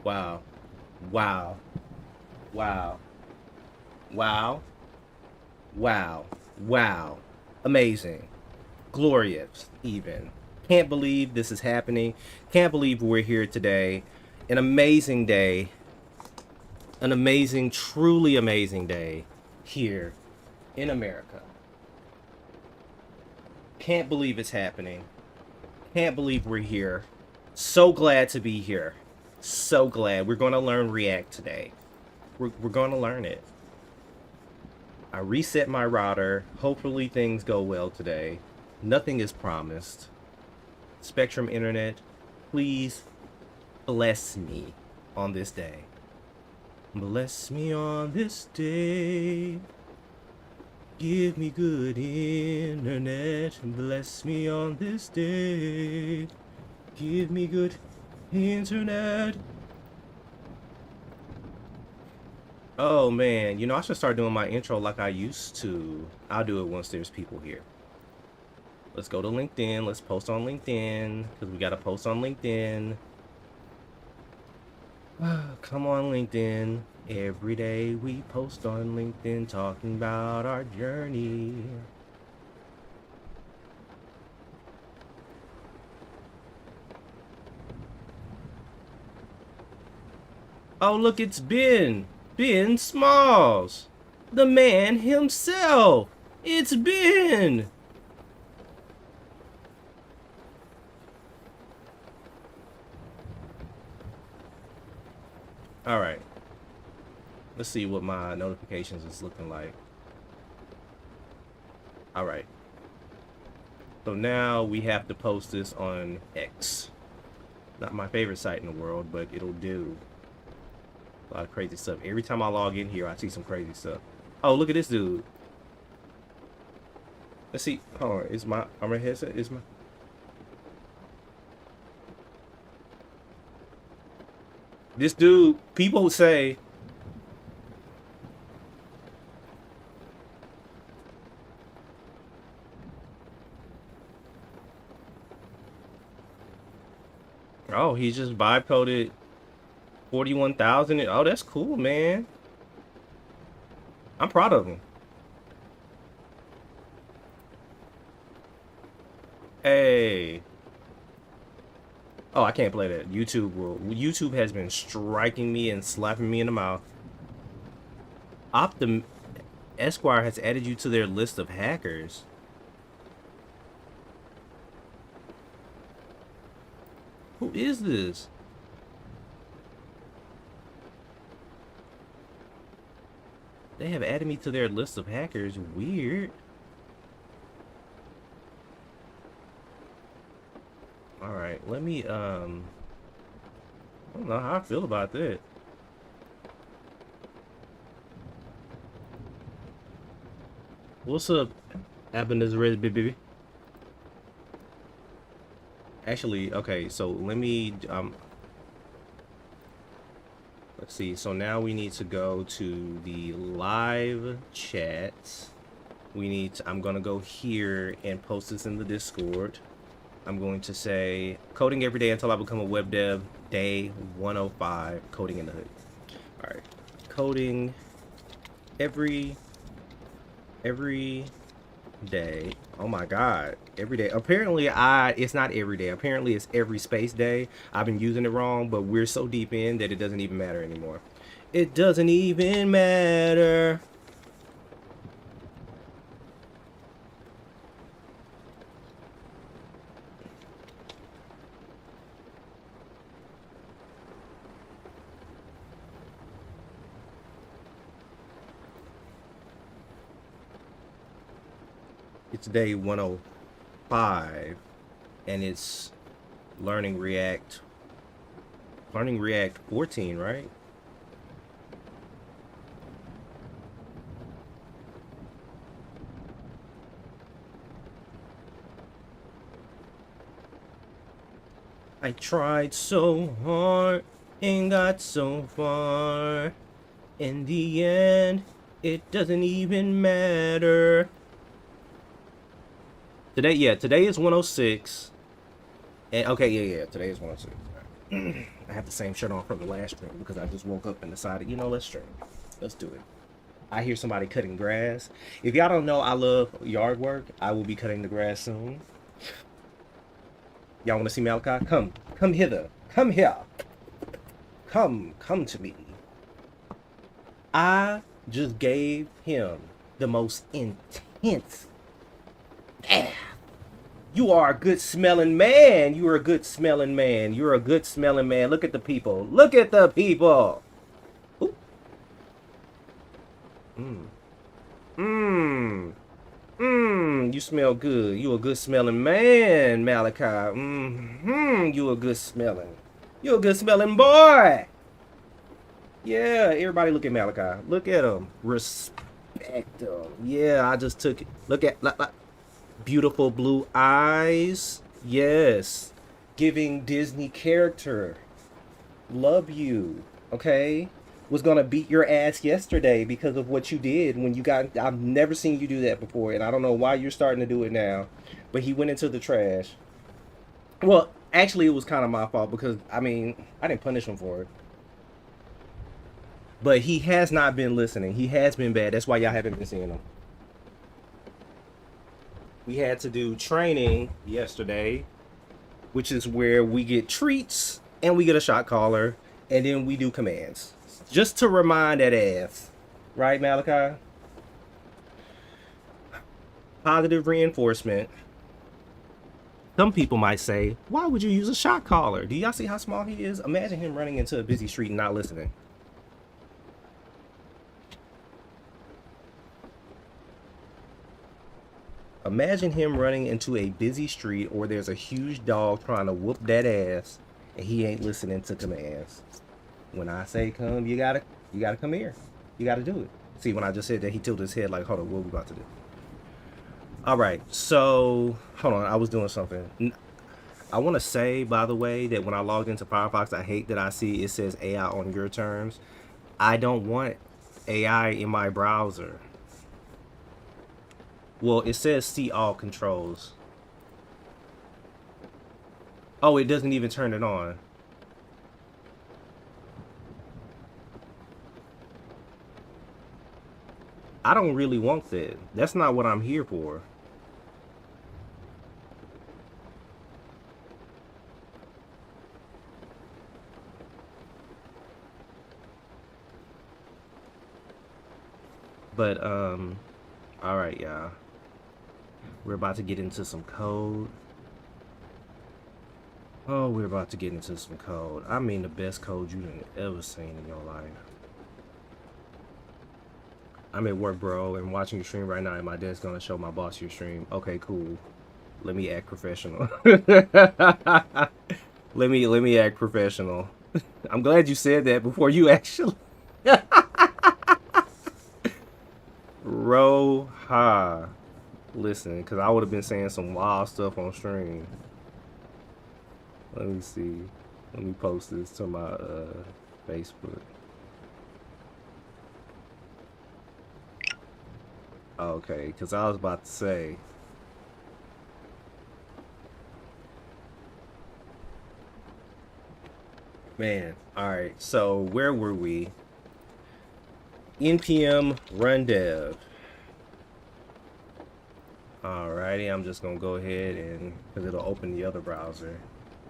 Wow. Wow. Wow. Wow. Wow. Wow. Amazing. Glorious, even. Can't believe this is happening. Can't believe we're here today. An amazing day. An amazing, truly amazing day here in America. Can't believe it's happening. Can't believe we're here. So glad to be here. So glad. We're going to learn React today. We're going to learn it. I reset my router. Hopefully things go well today. Nothing is promised. Spectrum Internet, please bless me on this day. Bless me on this day. Give me good internet. Bless me on this day. Give me good internet. Oh man, you know, I should start doing my intro like I used to. I'll do it once there's people here. Let's go to LinkedIn. Let's post on LinkedIn because we got to post on LinkedIn. Come on, LinkedIn. Every day we post on LinkedIn talking about our journey. Oh, look, it's Ben. Ben Smalls. The man himself. It's Ben. All right. Let's see what my notifications is looking like. All right. So now we have to post this on X. Not my favorite site in the world, but it'll do. A lot of crazy stuff. Every time I log in here, I see some crazy stuff. Oh, look at this dude. Let's see. Hold on. Is my armor headset? Is my... This dude, people say... Oh, he just vibe coded 41,000. Oh, that's cool, man. I'm proud of him. Hey. Oh, I can't play that. YouTube has been striking me and slapping me in the mouth. Optim Esquire has added you to their list of hackers. Who is this? They have added me to their list of hackers. Weird. All right, let me I don't know how I feel about that. What's up, Ebenezer baby? Actually, okay, so let me let's see. So now we need to go to the live chat. We need to, I'm gonna go here and post this in the Discord. I'm going to say coding every day until I become a web dev, day 105, coding in the hood. All right, coding every day. Oh my god, every day. Apparently it's not every day. Apparently it's every space day. I've been using it wrong, but we're so deep in that it doesn't even matter anymore. It doesn't even matter. It's day 105 and it's learning React 14, right? I tried so hard and got so far. In the end, it doesn't even matter. Today, yeah, today is 106. And okay, yeah, today is 106. I have the same shirt on from the last stream because I just woke up and decided, you know, let's stream. Let's do it. I hear somebody cutting grass. If y'all don't know, I love yard work. I will be cutting the grass soon. Y'all want to see Malachi? Come hither. Come here. Come to me. I just gave him the most intense. You are a good smelling man. You are a good smelling man. You're a good smelling man. Look at the people. Look at the people. Ooh. You smell good. You a good smelling man, Malachi. You a good smelling. You a good smelling boy. Yeah, everybody look at Malachi. Look at him. Respect him. Yeah, I just took it. Look at beautiful blue eyes. Yes. Giving Disney character. Love you. Okay? Was gonna beat your ass yesterday because of what you did when you got. I've never seen you do that before, and I don't know why you're starting to do it now. But he went into the trash. Well, actually, it was kind of my fault because I mean I didn't punish him for it. But he has not been listening. He has been bad. That's why y'all haven't been seeing him. We had to do training yesterday, which is where we get treats and we get a shot caller, and then we do commands. Just to remind that ass. Right, Malachi? Positive reinforcement. Some people might say, why would you use a shot caller? Do y'all see how small he is? Imagine him running into a busy street and not listening. Imagine him running into a busy street or there's a huge dog trying to whoop that ass and he ain't listening to commands. When I say come, you gotta come here. You gotta do it. See, when I just said that, he tilted his head like, hold on, what are we about to do? All right, so hold on, I was doing something. I want to say, by the way, that when I logged into Firefox, I hate that I see it says AI on your terms. I don't want AI in my browser. Well, it says see all controls. Oh, it doesn't even turn it on. I don't really want that. That's not what I'm here for. But, all right, y'all. We're about to get into some code. Oh, we're about to get into some code. I mean, the best code you've ever seen in your life. I'm at work, bro, and watching your stream right now, and my dad's gonna show my boss your stream. Okay, cool. Let me act professional. let me act professional. I'm glad you said that before you actually. Roha. Listen, because I would have been saying some wild stuff on stream. Let me see. Let me post this to my Facebook. Okay, because I was about to say. Man, alright, so where were we? npm run dev. Alrighty, I'm just gonna go ahead and because it'll open the other browser.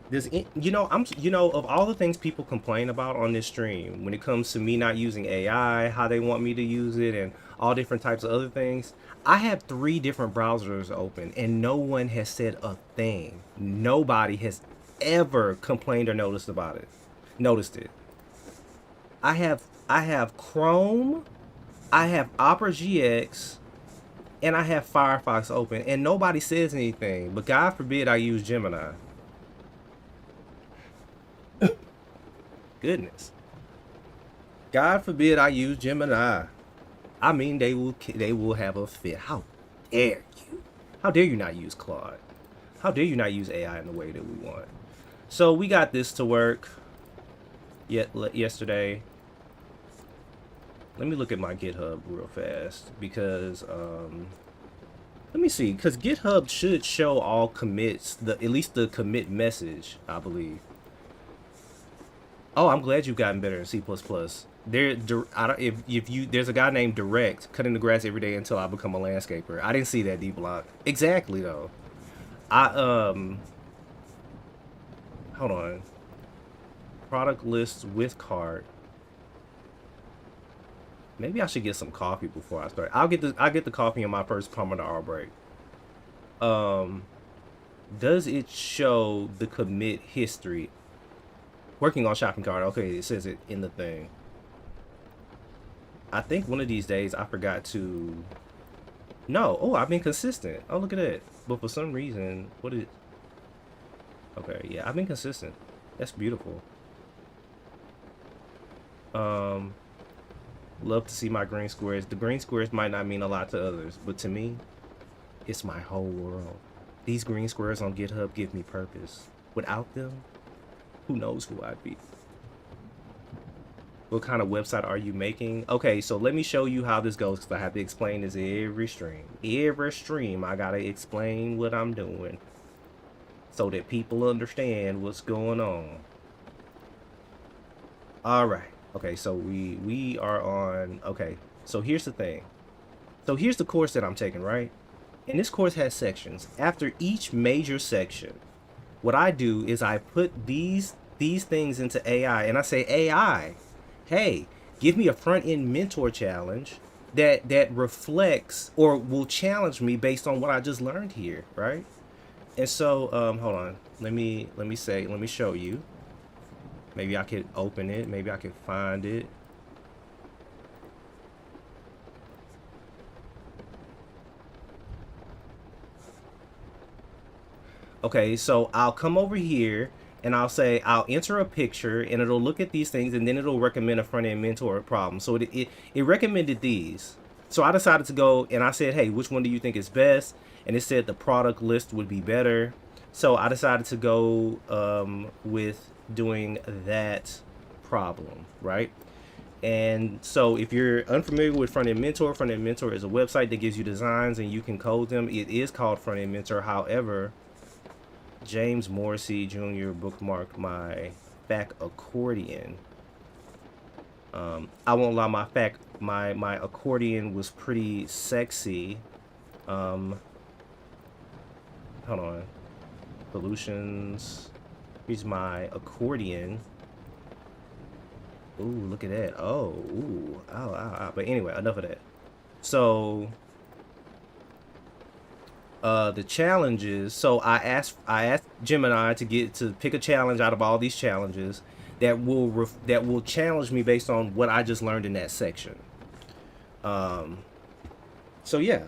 This, you know, of all the things people complain about on this stream, when it comes to me not using AI, how they want me to use it, and all different types of other things, I have 3 different browsers open, and no one has said a thing. Nobody has ever complained or noticed it. I have Chrome, I have Opera GX, and I have Firefox open, and nobody says anything. But God forbid I use Gemini. Goodness. God forbid I use Gemini. I mean, they will have a fit. How dare you? How dare you not use Claude? How dare you not use AI in the way that we want? So we got this to work yesterday. Let me look at my GitHub real fast because let me see, because GitHub should show all commits, at least the commit message, I believe. Oh, I'm glad you've gotten better in C++. I don't, if you there's a guy named Direct cutting the grass every day until I become a landscaper. I didn't see that D block exactly though. I hold on. Product list with cart. Maybe I should get some coffee before I start. I'll get the coffee on my first Pomodoro break. Um, does it show the commit history? Working on shopping cart. Okay, it says it in the thing. I think one of these days I forgot to. No. Oh, I've been consistent. Oh, look at that. But for some reason, what is? Okay, yeah, I've been consistent. That's beautiful. Um, love to see my green squares. The green squares might not mean a lot to others, but to me, it's my whole world. These green squares on GitHub give me purpose. Without them, who knows who I'd be. What kind of website are you making? Okay, so let me show you how this goes because I have to explain this every stream. Every stream, I gotta explain what I'm doing so that people understand what's going on. All right. Okay, so we are on. Okay, so here's the thing. So here's the course that I'm taking, right? And this course has sections. After each major section, what I do is I put these things into AI, and I say, AI, hey, give me a front end mentor challenge that reflects or will challenge me based on what I just learned here, right? And so, hold on, let me show you. Maybe I could open it. Maybe I could find it. Okay, so I'll come over here and I'll say I'll enter a picture and it'll look at these things and then it'll recommend a front end mentor problem. So it recommended these. So I decided to go and I said, hey, which one do you think is best? And it said the product list would be better. So I decided to go with doing that problem, right? And so if you're unfamiliar with Front End Mentor is a website that gives you designs and you can code them. It is called Front End Mentor. However, James Morrissey Jr. bookmarked my FAQ accordion. I won't lie, my accordion was pretty sexy. Hold on. Solutions. Here's my accordion. Ooh, look at that. Oh, ooh. Ow, ow, ow. But anyway, enough of that. So the challenges. So I asked Gemini to pick a challenge out of all these challenges that will challenge me based on what I just learned in that section. So yeah,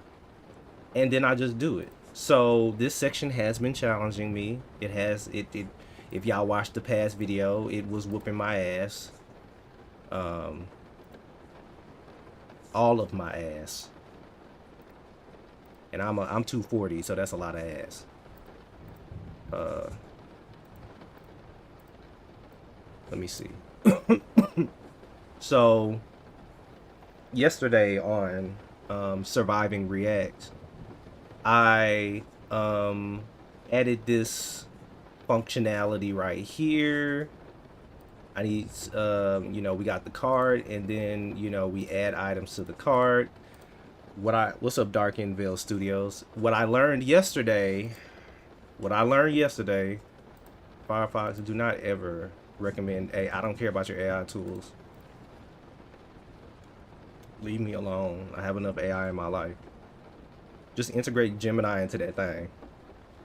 and then I just do it. So this section has been challenging me. It has it. If y'all watched the past video, it was whooping my ass. All of my ass. And I'm 240, so that's a lot of ass. Let me see. So yesterday on Surviving React, I added this functionality right here. I need, we got the cart, and then, we add items to the cart. What's up, Dark Invale Studios? What I learned yesterday, Firefox, do not ever recommend, I don't care about your AI tools. Leave me alone. I have enough AI in my life. Just integrate Gemini into that thing.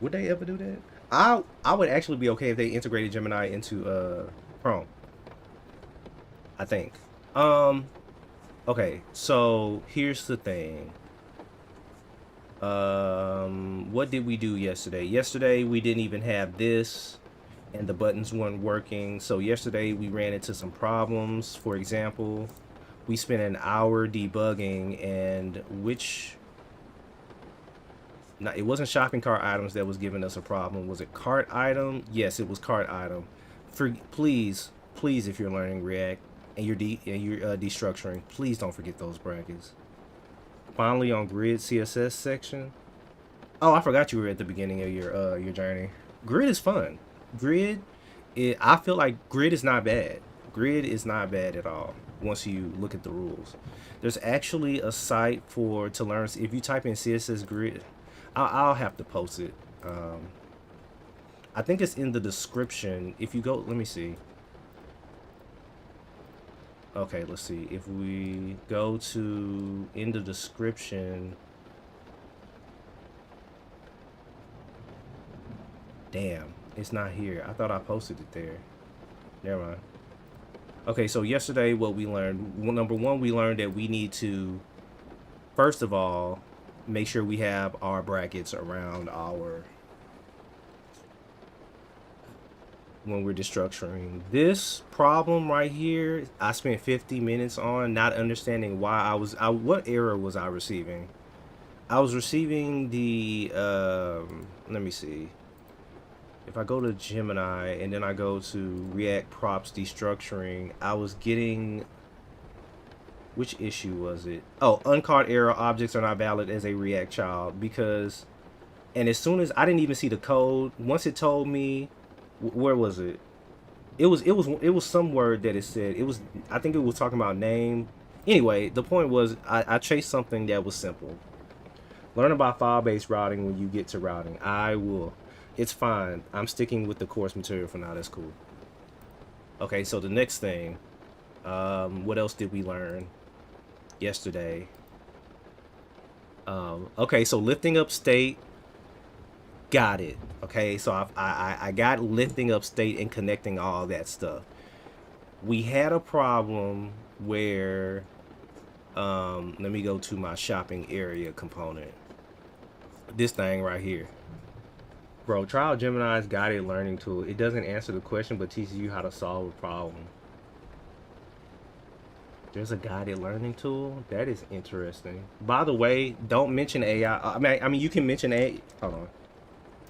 Would they ever do that? I would actually be okay if they integrated Gemini into Chrome. I think. Okay, so here's the thing. What did we do yesterday? Yesterday we didn't even have this, and the buttons weren't working. So yesterday we ran into some problems. For example, we spent an hour debugging, and it wasn't shopping cart items that was giving us a problem. Was it cart item? Yes, it was cart item. Please, if you're learning React and you're destructuring, please don't forget those brackets. Finally, on grid CSS section. Oh, I forgot you were at the beginning of your journey. Grid is fun. I feel like grid is not bad. Grid is not bad at all once you look at the rules. There's actually a site to learn. If you type in CSS Grid, I'll have to post it. I think it's in the description. If you go, let me see. Okay, let's see. If we go to in the description. Damn, it's not here. I thought I posted it there. Never mind. Okay, so yesterday what we learned, number one, we learned that we need to, first of all, make sure we have our brackets around our, when we're destructuring. This problem right here, I spent 50 minutes on not understanding why what error was I receiving? I was receiving the, let me see. If I go to Gemini and then I go to React props destructuring, I was getting, which issue was it? Oh, uncaught error objects are not valid as a React child because, and as soon as I didn't even see the code, once it told me, where was it? It was some word that it said. It was, I think it was talking about name. Anyway, the point was I chased something that was simple. Learn about file-based routing when you get to routing. I will. It's fine. I'm sticking with the course material for now. That's cool. Okay, so the next thing, what else did we learn yesterday? Okay, so lifting up state, got it. Okay, so I got lifting up state and connecting all that stuff. We had a problem where, let me go to my shopping area component. This thing right here. Bro, try out Gemini's guided learning tool. It doesn't answer the question, but teaches you how to solve a problem. There's a guided learning tool? That is interesting. By the way, don't mention AI. I mean, you can mention AI. Hold on.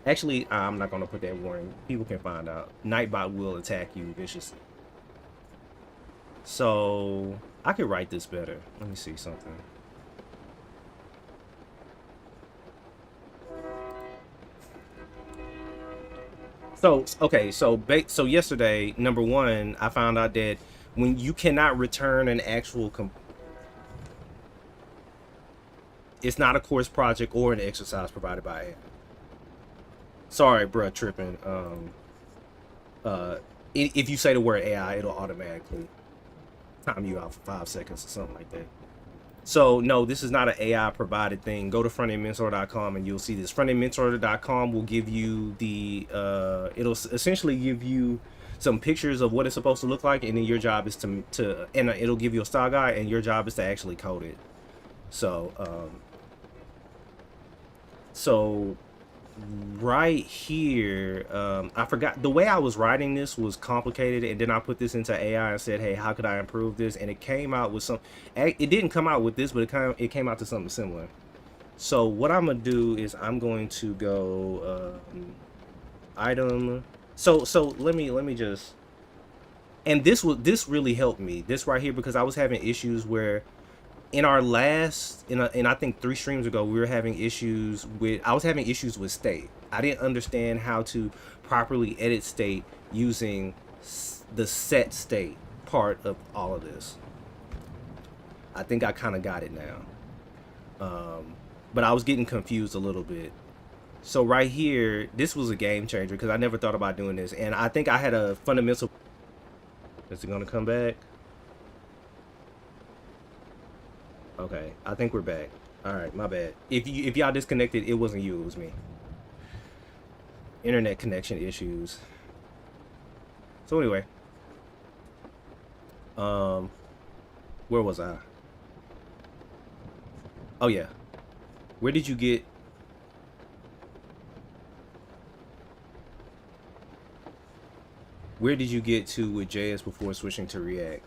Actually, I'm not going to put that warning. People can find out. Nightbot will attack you viciously. So, I could write this better. Let me see something. So, okay, so yesterday, number one, I found out that when you cannot return an actual, it's not a course project or an exercise provided by AI. Sorry, bruh, tripping. If you say the word AI, it'll automatically time you out for 5 seconds or something like that. So no, this is not an AI provided thing. Go to frontendmentor.com and you'll see this. Frontendmentor.com will give you the, it'll essentially give you some pictures of what it's supposed to look like, and then your job is and it'll give you a style guide, and your job is to actually code it. So, right here, I forgot the way I was writing this was complicated, and then I put this into AI and said, hey, how could I improve this? And it came out with it didn't come out with this, but it came out to something similar. So what I'm gonna do is I'm going to go item. So let me just, and this really helped me, this right here, because I was having issues where in our last, I think 3 streams ago, we were having issues with, I was having issues with state. I didn't understand how to properly edit state using the set state part of all of this. I think I kind of got it now. But I was getting confused a little bit. So right here, this was a game changer because I never thought about doing this. And I think I had a fundamental, is it gonna come back? Okay, I think we're back. All right, my bad. If y'all disconnected, it wasn't you, it was me. Internet connection issues. So anyway, where was I? Oh yeah, where did you get? Where did you get to with JS before switching to React?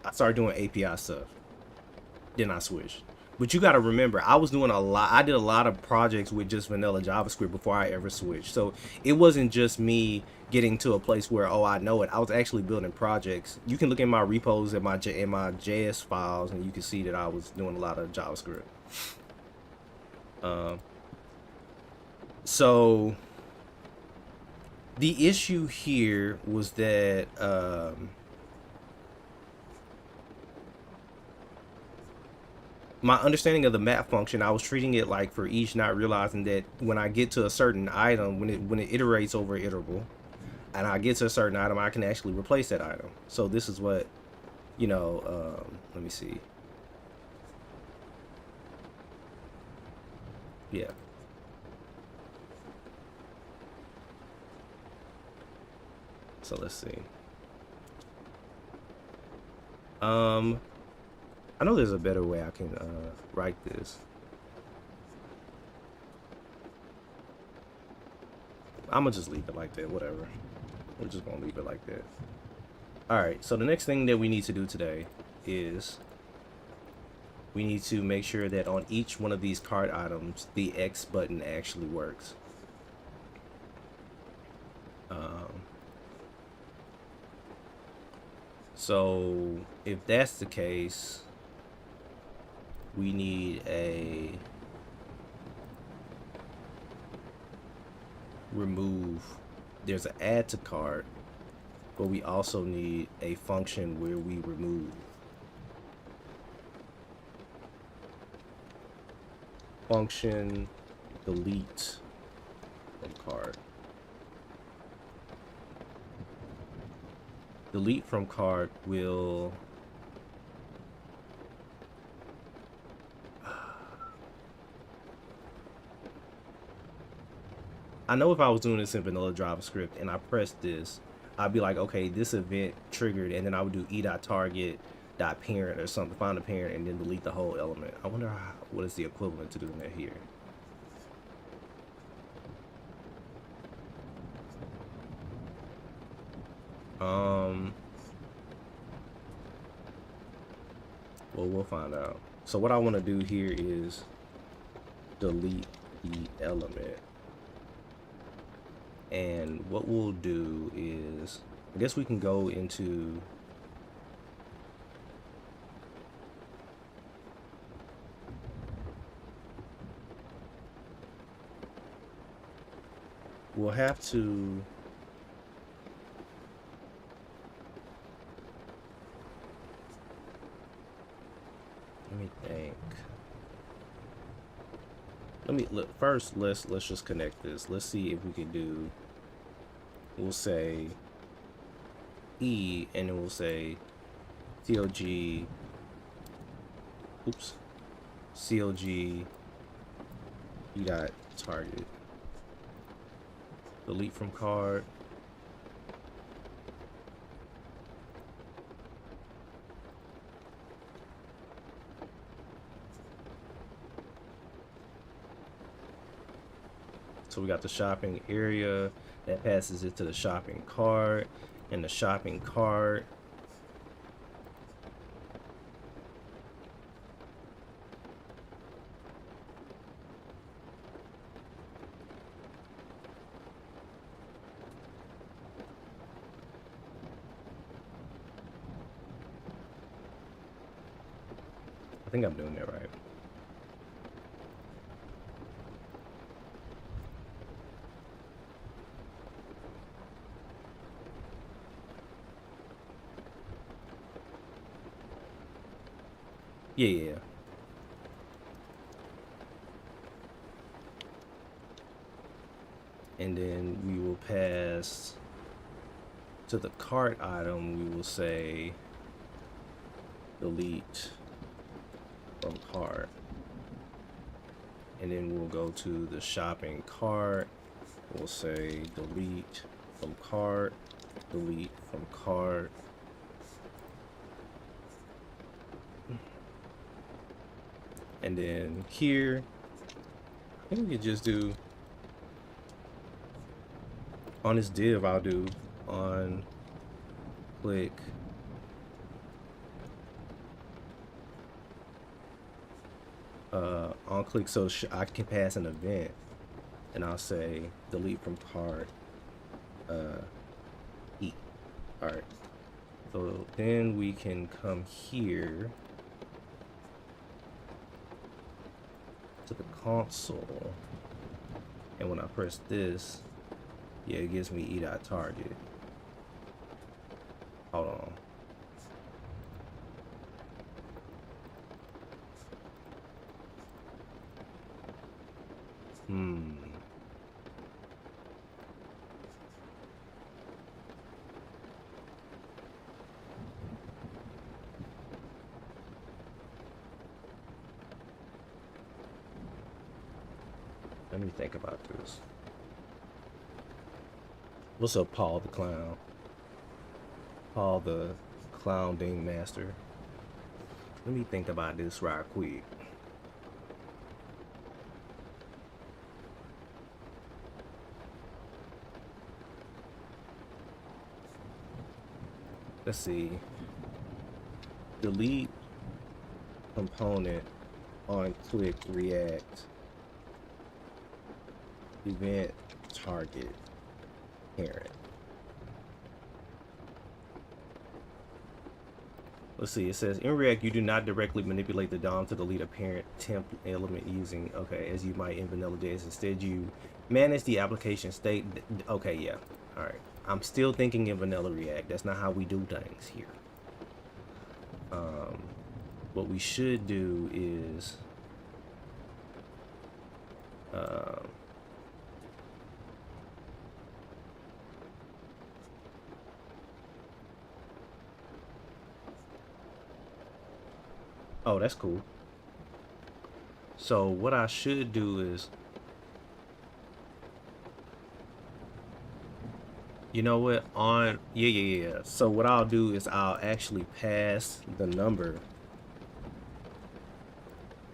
I started doing API stuff, then I switched. But you got to remember, I was doing I did a lot of projects with just vanilla JavaScript before I ever switched. So it wasn't just me getting to a place where, oh, I know it. I was actually building projects. You can look in my repos in my JS files, and you can see that I was doing a lot of JavaScript. So The issue here was that my understanding of the map function, I was treating it like for each, not realizing that when I get to a certain item, when it iterates over iterable, and I get to a certain item, I can actually replace that item. So this is what, let me see. Yeah. So let's see. I know there's a better way I can write this. I'm gonna just leave it like that, whatever. We're just gonna leave it like that. Alright, so the next thing that we need to do today is we need to make sure that on each one of these cart items, the X button actually works. So if that's the case, we need a remove. There's an add to cart, but we also need a function where we remove. Function delete from cart. Delete from cart will I know if I was doing this in vanilla JavaScript and I pressed this, I'd be like, okay, this event triggered, and then I would do e.target.parent or something, find a parent, and then delete the whole element. I wonder what is the equivalent to doing that here. Well, we'll find out. So what I want to do here is delete the element. And what we'll do is, I guess we can go into we'll have to let me think. Look first. Let's just connect this. Let's see if we can do. We'll say E, and then we'll say CLG. Oops. CLG E dot target. Delete from cart. So we got the shopping area that passes it to the shopping cart, and the shopping cart I think I'm doing that right. Yeah. And then we will pass to the cart item, we will say delete from cart. And then we'll go to the shopping cart. We'll say delete from cart, delete from cart. And then here, I think we could just do, on this div, I'll do on click so I can pass an event, and I'll say delete from cart E. All right, so then we can come here to the console, and when I press this, Yeah, it gives me e.target. Hold on. Let me think about this. What's up, Paul the Clown? Paul the Clown Ding Master. Let me think about this right quick. Let's see. Delete component on click react event target parent. Let's see, it says in React you do not directly manipulate the DOM to delete a parent temp element using, okay, as you might in vanilla JS. Instead you manage the application state. Okay, yeah, all right. I'm still thinking in vanilla React. That's not how we do things here. What we should do is oh, that's cool. So what I should do is, you know what, on, yeah. So what I'll do is I'll actually pass the number.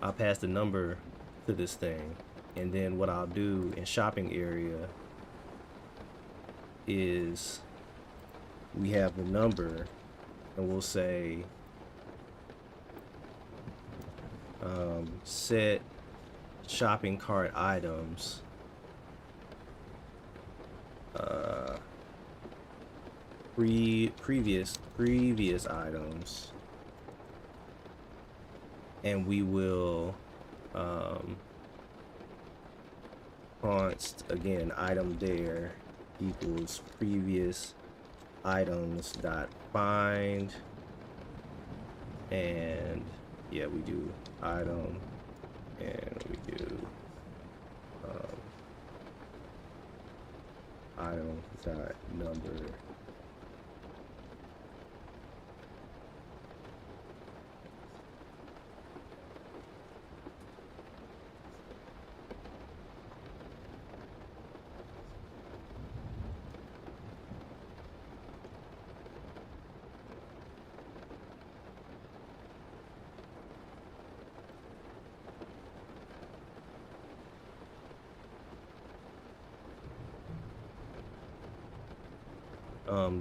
I'll pass the number to this thing. And then what I'll do in shopping area is we have the number and we'll say set shopping cart items previous items, and we will const again item there equals previous items dot find, and yeah, we do item and we do item dot number.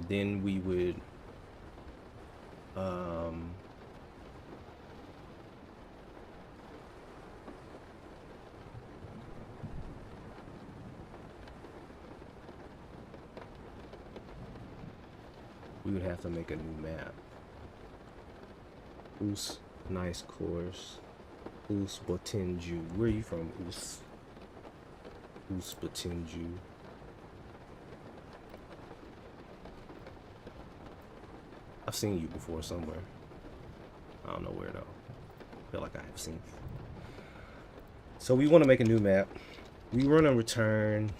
Then we would have to make a new map. Us, nice course. Us Botinju. Where are you from, Us? Us Botinju. I've seen you before somewhere. I don't know where though. I feel like I have seen you. So we want to make a new map. We want to return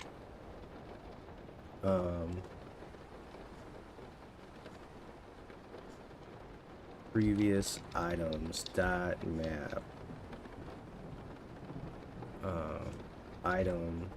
previous items dot map item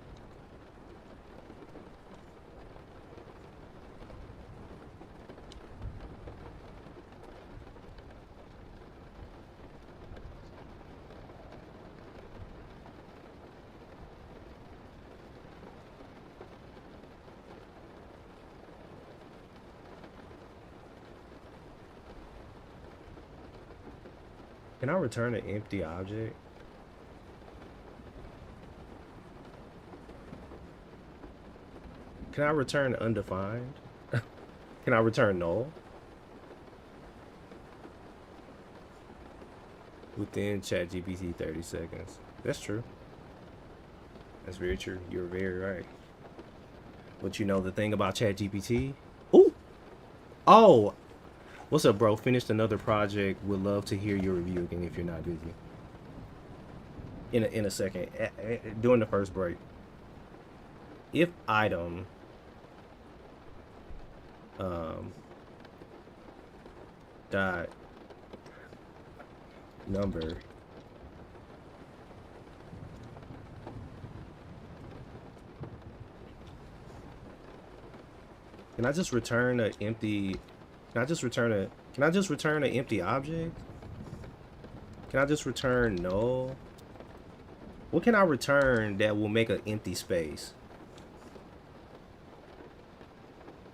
Can I return an empty object? Can I return undefined? Can I return null? Within ChatGPT 30 seconds. That's true. That's very true. You're very right. But you know the thing about ChatGPT? Ooh! Oh! What's up, bro? Finished another project. Would love to hear your review again if you're not busy. In a second. During the first break. If item dot number can I just return an empty can I just return an empty object? Can I just return null? What can I return that will make an empty space?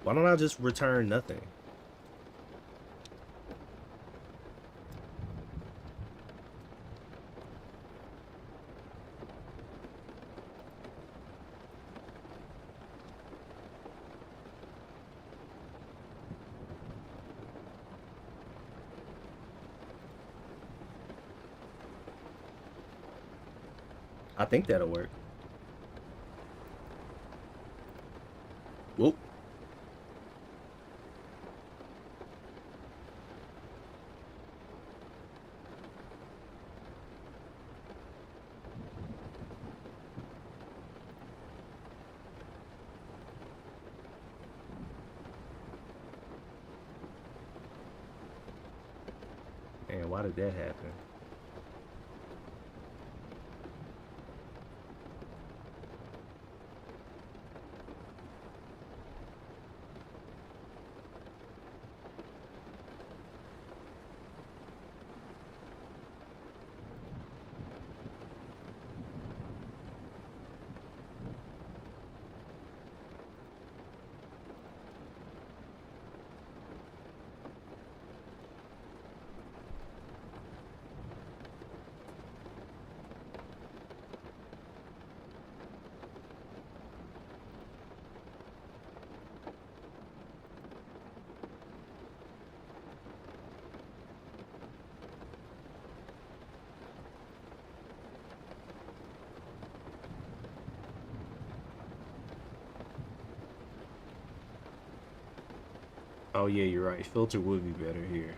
Why don't I just return nothing? I think that'll work. Whoop. Man, why did that happen? Oh yeah, you're right. Filter would be better here.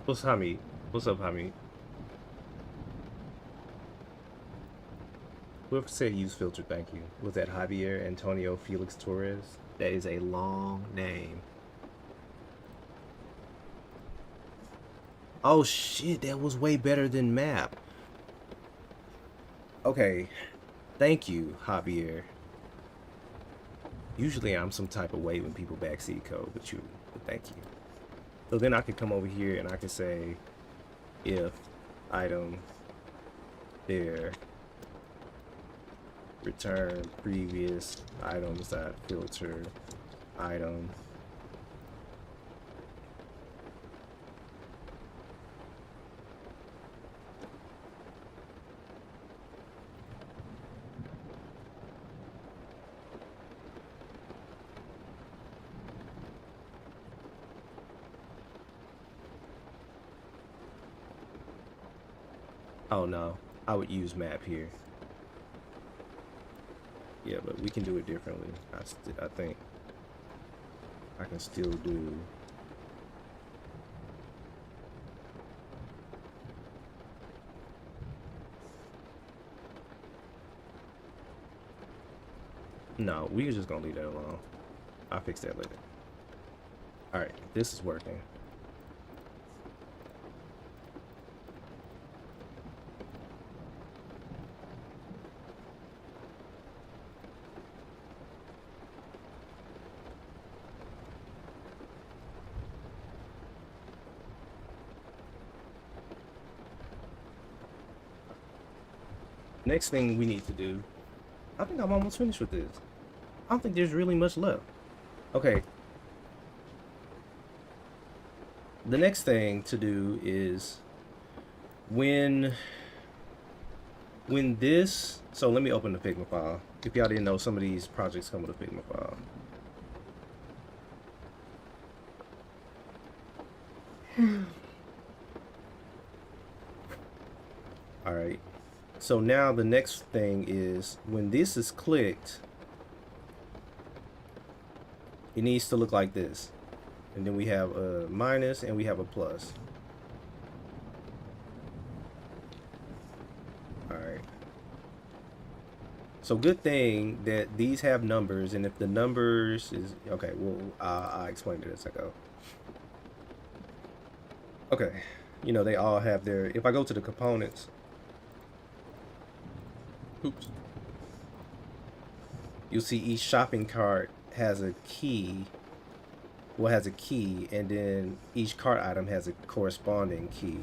What's Hamid? What's up, Hamid? Whoever said use filter, thank you. Was that Javier Antonio Felix Torres? That is a long name. Oh shit, that was way better than map. Okay, thank you, Javier. Usually I'm some type of way when people backseat code, but thank you. So then I could come over here and I could say if item there return previous items that filter item oh no, I would use map here. Yeah, but we can do it differently. I think I can still do No, we're just gonna leave that alone. I'll fix that later. All right, this is working. Next thing we need to do, I think I'm almost finished with this. I don't think there's really much left. Okay. The next thing to do is when this, so let me open the Figma file. If y'all didn't know, some of these projects come with a Figma file. All right. So now the next thing is when this is clicked, it needs to look like this. And then we have a minus and we have a plus. All right. So good thing that these have numbers, and if the numbers is okay, well, I'll explain it as I go. Okay, you know, they all have their, if I go to the components, oops, you'll see each shopping cart has a key, well, has a key, and then each cart item has a corresponding key.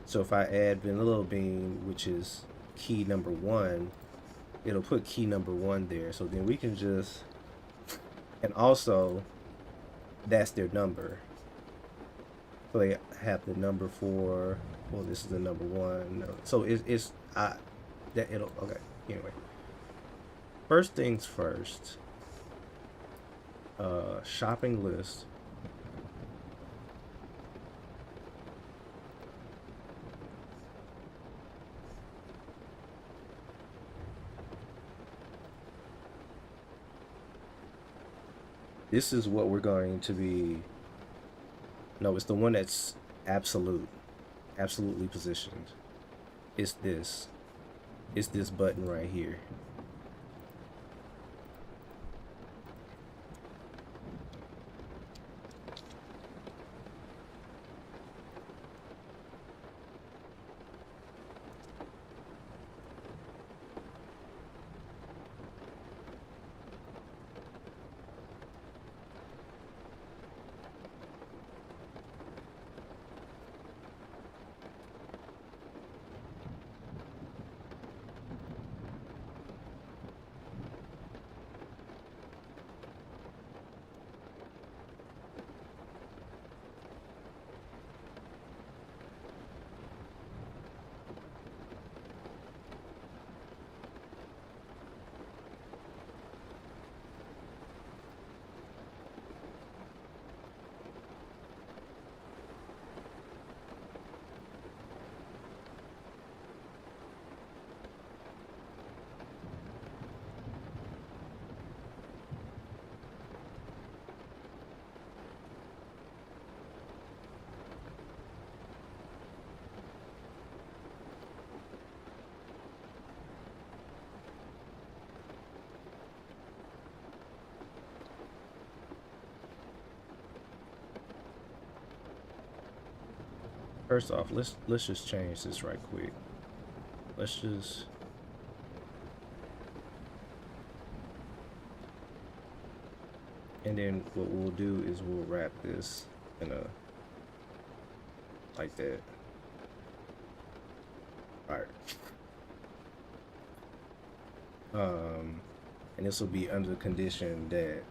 So if I add vanilla bean, which is key number 1, it'll put key number 1 there. So then we can just, and also that's their number. So they have the number for, well, this is the number 1. So it's that it'll, okay, anyway. First things first, shopping list. This is what we're going to be, no, it's the one that's absolutely positioned. It's this button right here. First off, let's just change this right quick. Let's just, and then what we'll do is we'll wrap this in a, like that. All right. And this will be under the condition that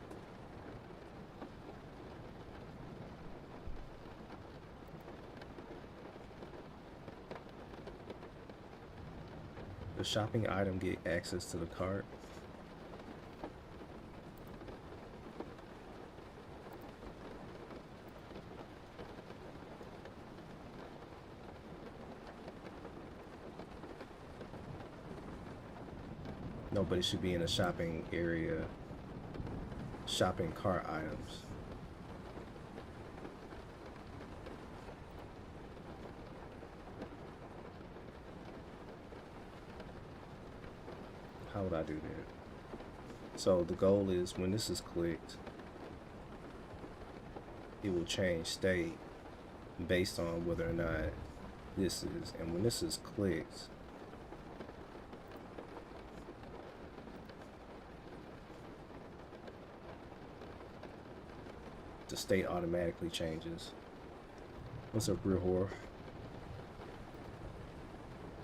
the shopping item get access to the cart. No, but it should be in a shopping area, shopping cart items. How would I do that? So the goal is when this is clicked, it will change state based on whether or not this is, and when this is clicked, the state automatically changes. What's up, real horror?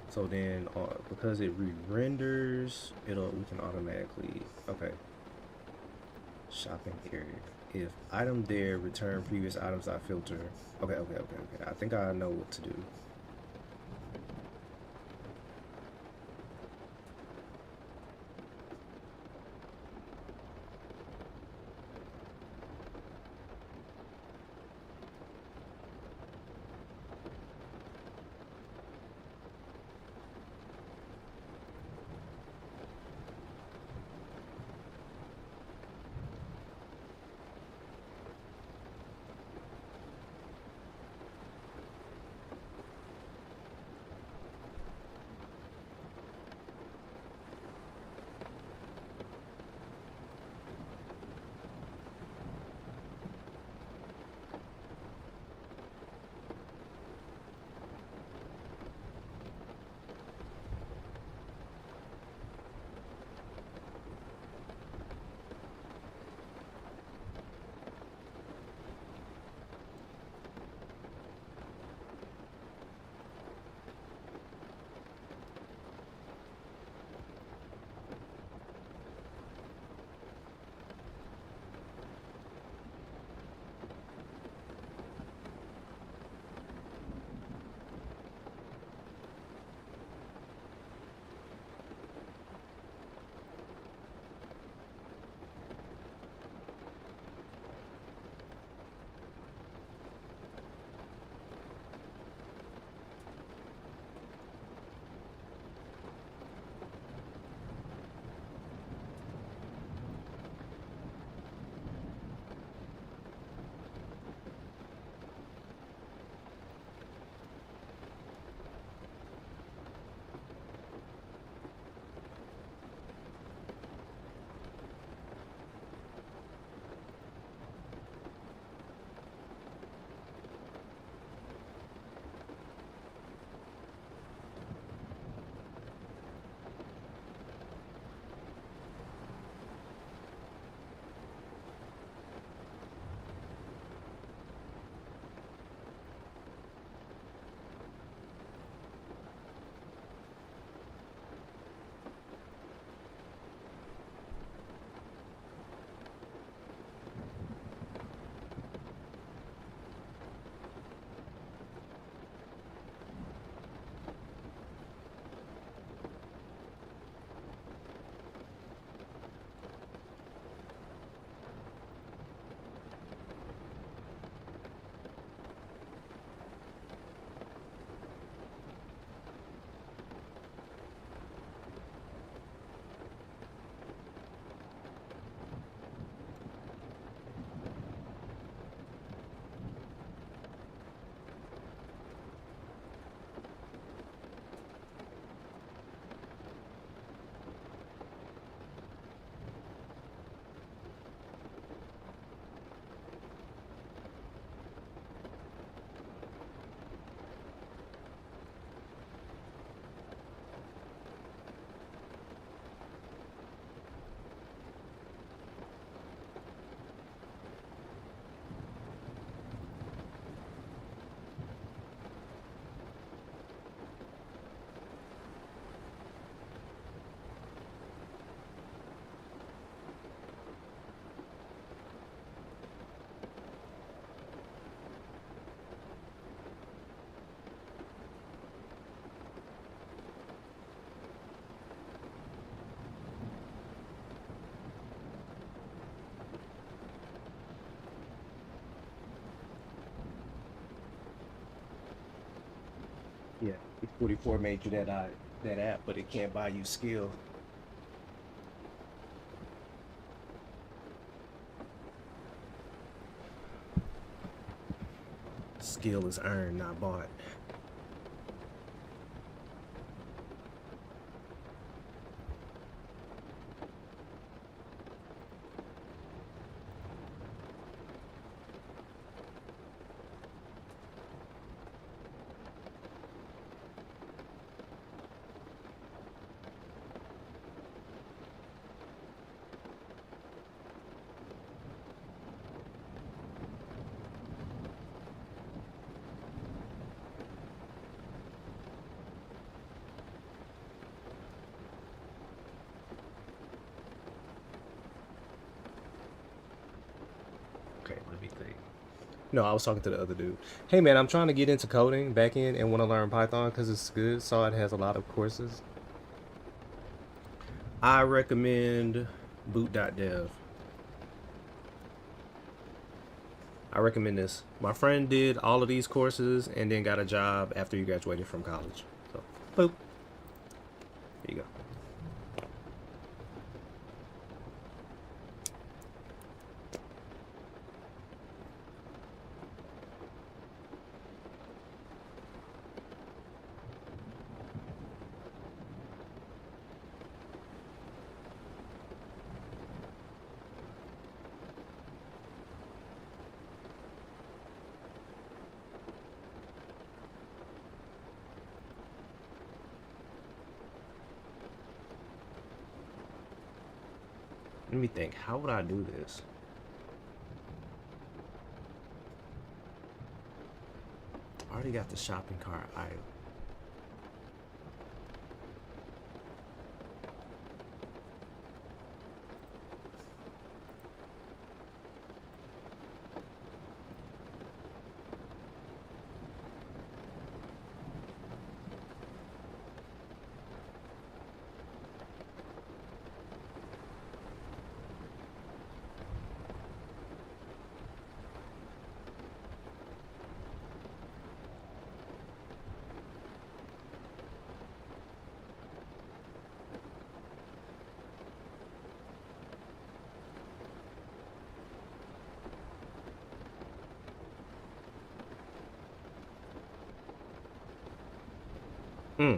So then, because it re-renders, we can automatically, okay. Shopping area. If item there, return previous items I filter. Okay. I think I know what to do. Yeah, 44 made you that app, but it can't buy you skill. Skill is earned, not bought. No, I was talking to the other dude. Hey man, I'm trying to get into coding back in and want to learn Python because it's good. Saw it has a lot of courses. I recommend boot.dev. I recommend this. My friend did all of these courses and then got a job after he graduated from college. So, boop. There you go. Let me think. How would I do this? I already got the shopping cart item. Hmm.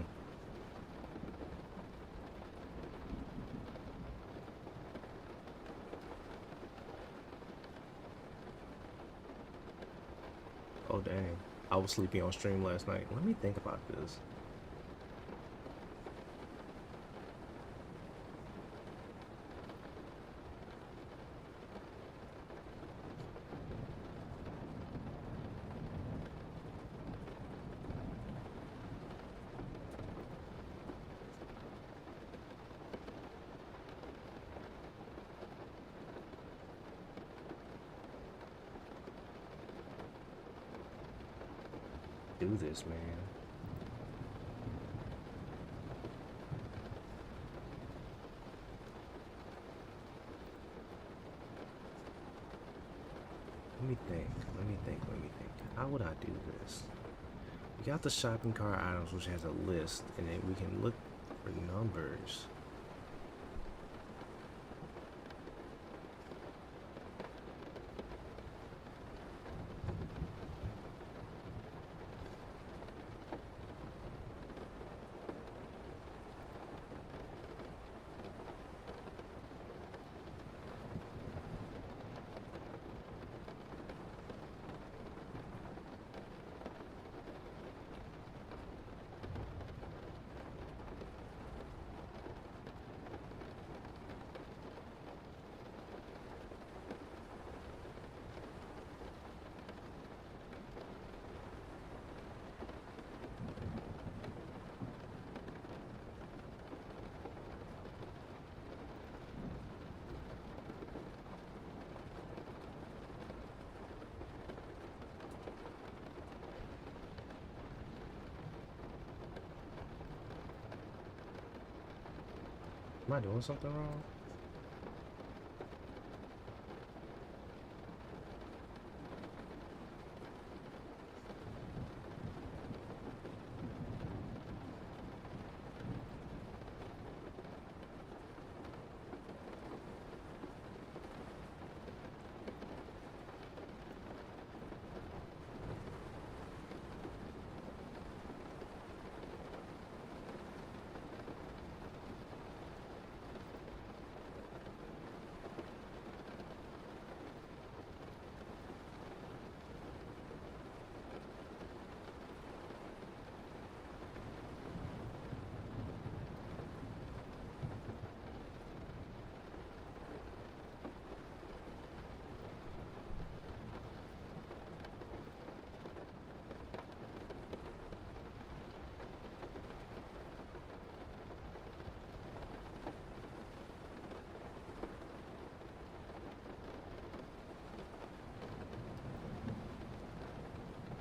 Oh, dang. I was sleeping on stream last night. Let me think about this. Do this, man. Let me think. Let me think. Let me think. How would I do this? We got the shopping cart items, which has a list, and then we can look for numbers. Am I doing something wrong?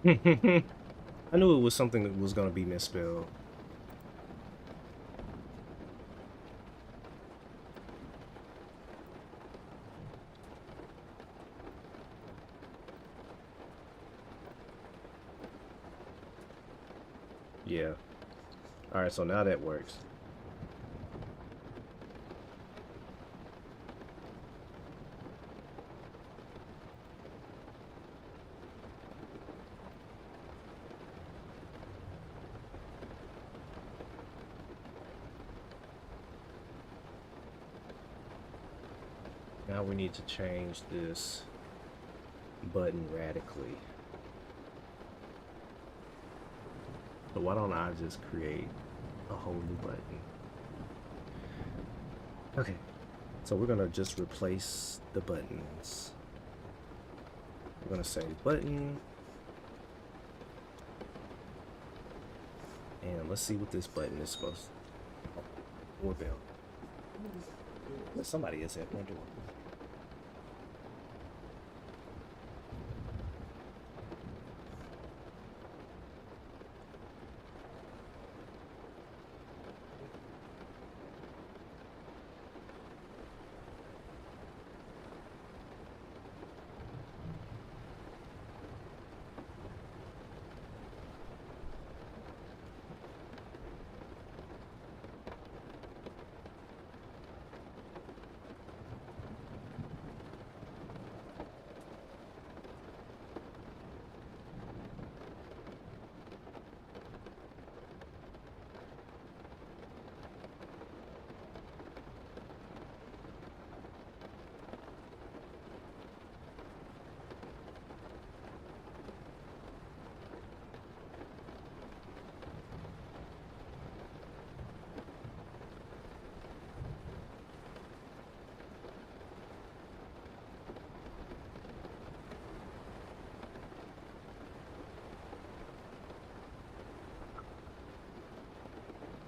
I knew it was something that was going to be misspelled. Yeah. All right, so now that works. Now we need to change this button radically. So why don't I just create a whole new button? Okay, so we're gonna just replace the buttons. We're gonna say button, and let's see what this button is supposed to. Oh, doorbell. Somebody is at my door.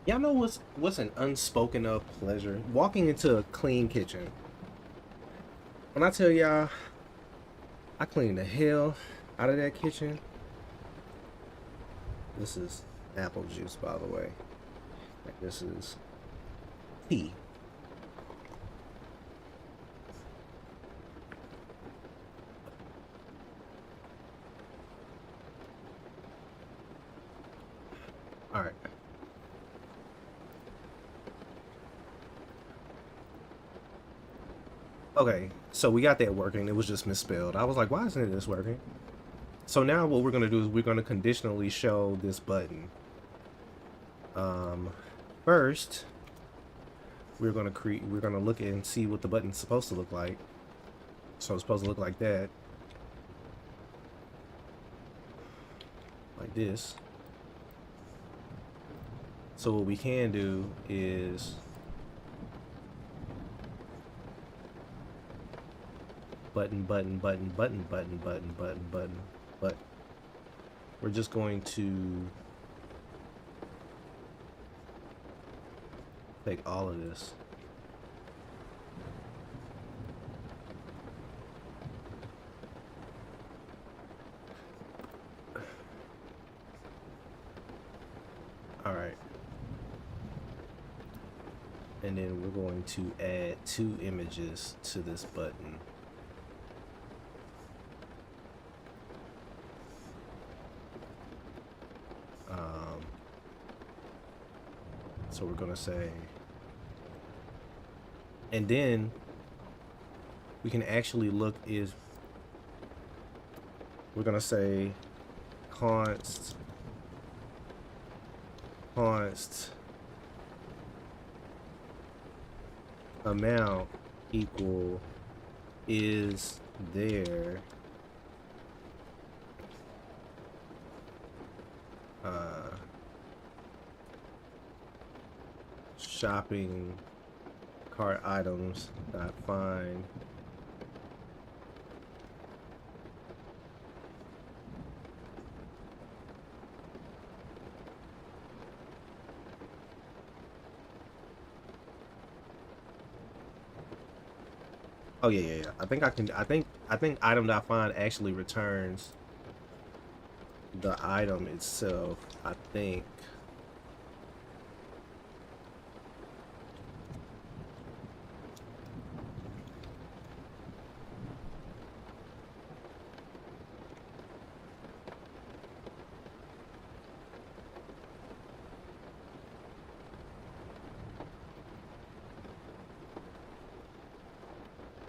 Y'all know what's an unspoken of pleasure? Walking into a clean kitchen. When I tell y'all, I cleaned the hell out of that kitchen. This is apple juice, by the way. This is tea. All right. Okay, so we got that working. It was just misspelled. I was like, why isn't this working? So now what we're gonna do is we're gonna conditionally show this button. First, we're gonna look and see what the button's supposed to look like. So it's supposed to look like that. Like this. So what we can do is button, button, button, button, button, button, button, button, but we're just going to take all of this. All right. And then we're going to add 2 images to this button. So we're gonna say, and then we can actually look is, we're gonna say const amount equal is there shopping cart items dot find oh yeah. I think item dot find actually returns the item itself, I think.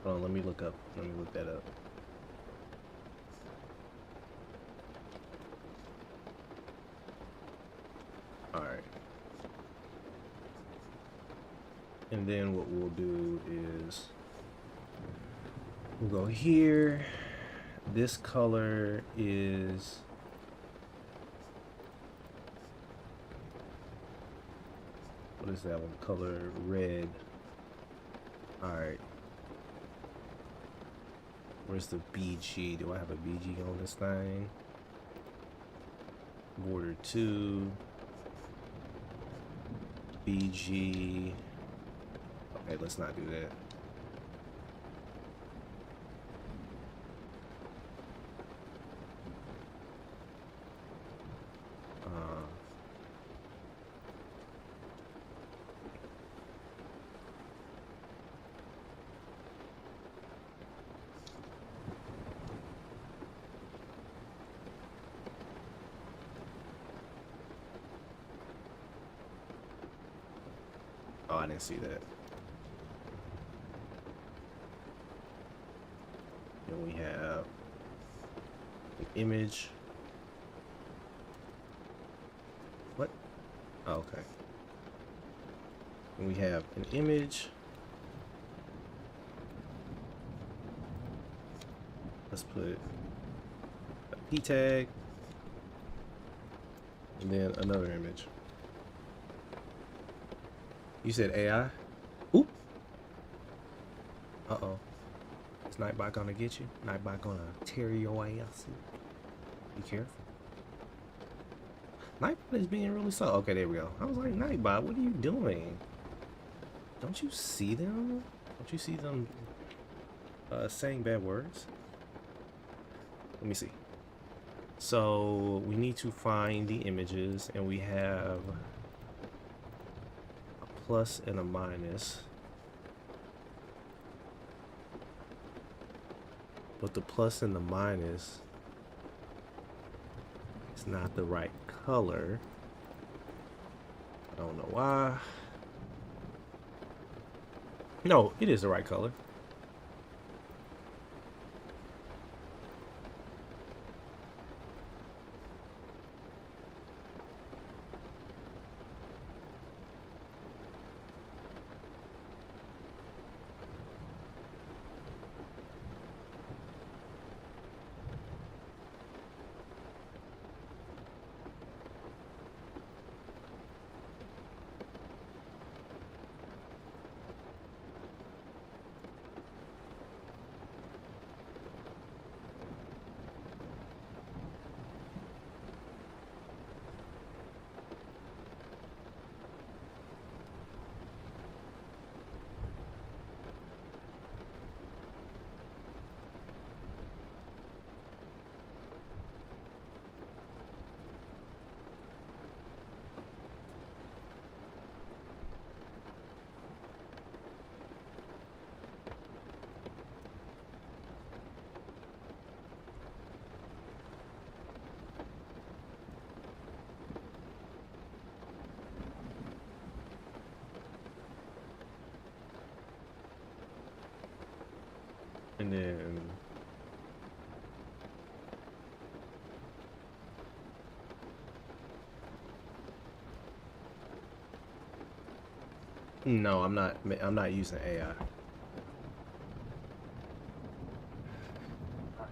Hold on, let me look that up. All right. And then what we'll do is we'll go here. This color is what is that one? Color red. All right. Where's the BG? Do I have a BG on this thing? Border 2. BG. Okay, let's not do that. Oh, I didn't see that. Then we have an image. What? Oh, okay. And we have an image. Let's put a P tag. And then another image. You said AI? Oop. Uh-oh. Is Nightbot gonna get you? Nightbot gonna tear your ass. Be careful. Nightbot is being really slow. Okay, there we go. I was like, Nightbot, what are you doing? Don't you see them? Don't you see them saying bad words? Let me see. So we need to find the images, and we have plus and a minus, but the plus and the minus is not the right color. I don't know why. No, it is the right color. And then no, I'm not using AI.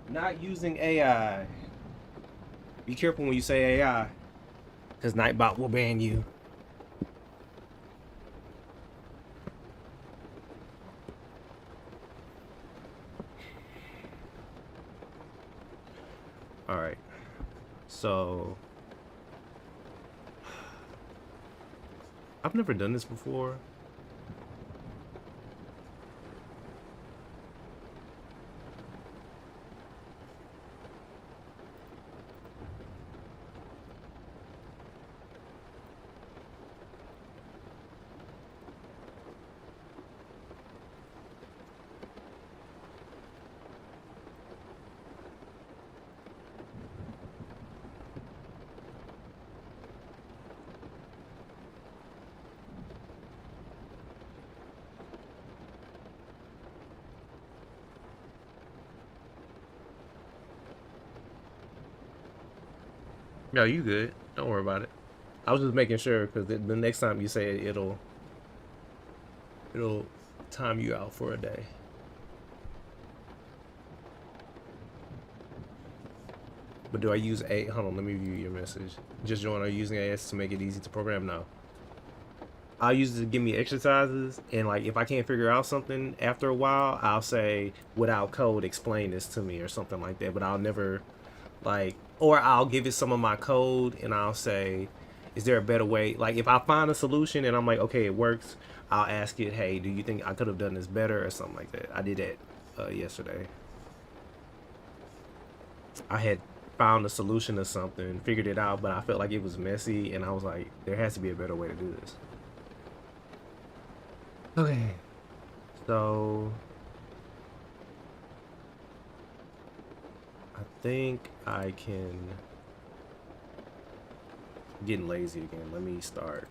Not using AI. Be careful when you say AI, because Nightbot will ban you. Alright. So I've never done this before. No, you good. Don't worry about it. I was just making sure because the next time you say it, it'll time you out for a day. But do I use A? Hold on, let me view your message. Just join. Are you using AS to make it easy to program? No. I'll use it to give me exercises, and like if I can't figure out something after a while, I'll say without code, explain this to me or something like that. But I'll never like, or I'll give it some of my code and I'll say, is there a better way? Like if I find a solution and I'm like, okay, it works, I'll ask it, hey, do you think I could have done this better or something like that? I did that yesterday. I had found a solution to something, figured it out, but I felt like it was messy, and I was like, there has to be a better way to do this. Okay. So I think I can. I'm getting lazy again. Let me start.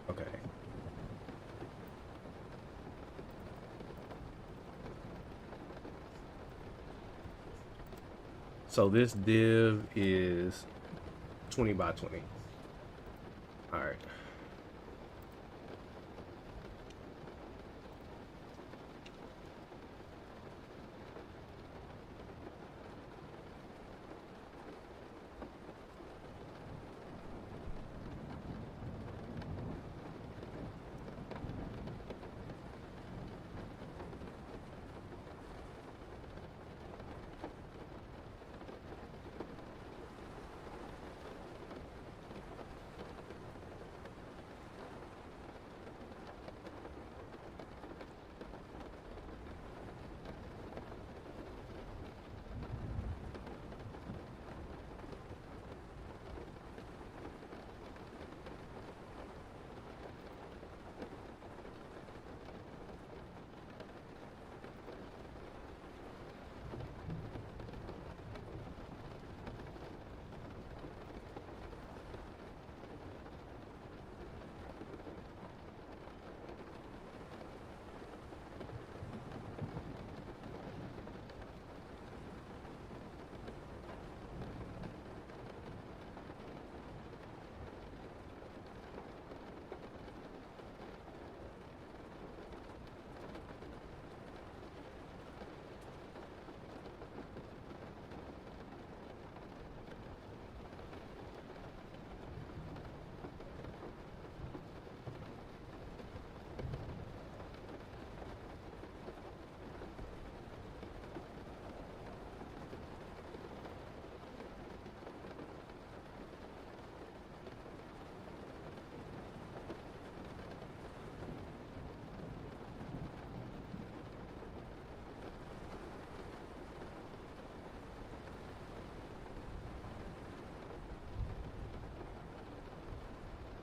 Okay. So this div is 20 by 20. All right.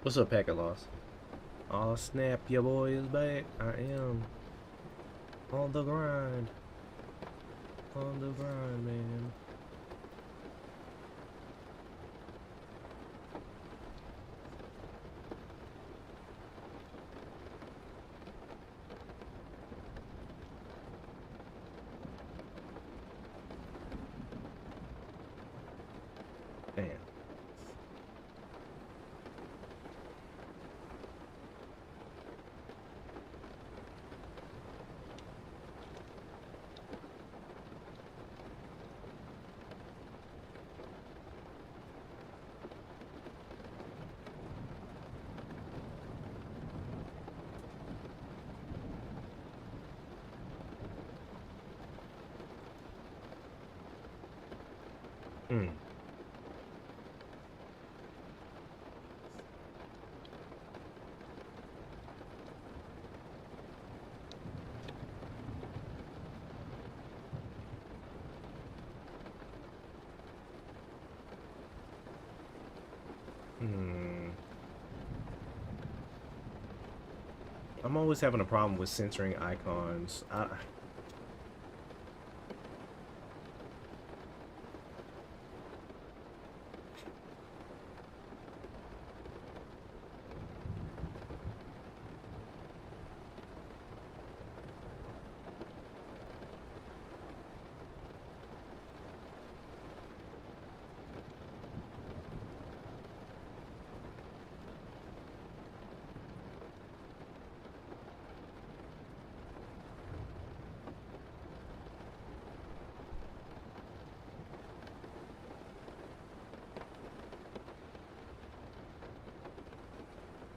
What's up, packet loss? Oh snap, your boy is back. I am on the grind. On the grind, man. Damn. Hmm. Hmm. I'm always having a problem with censoring icons.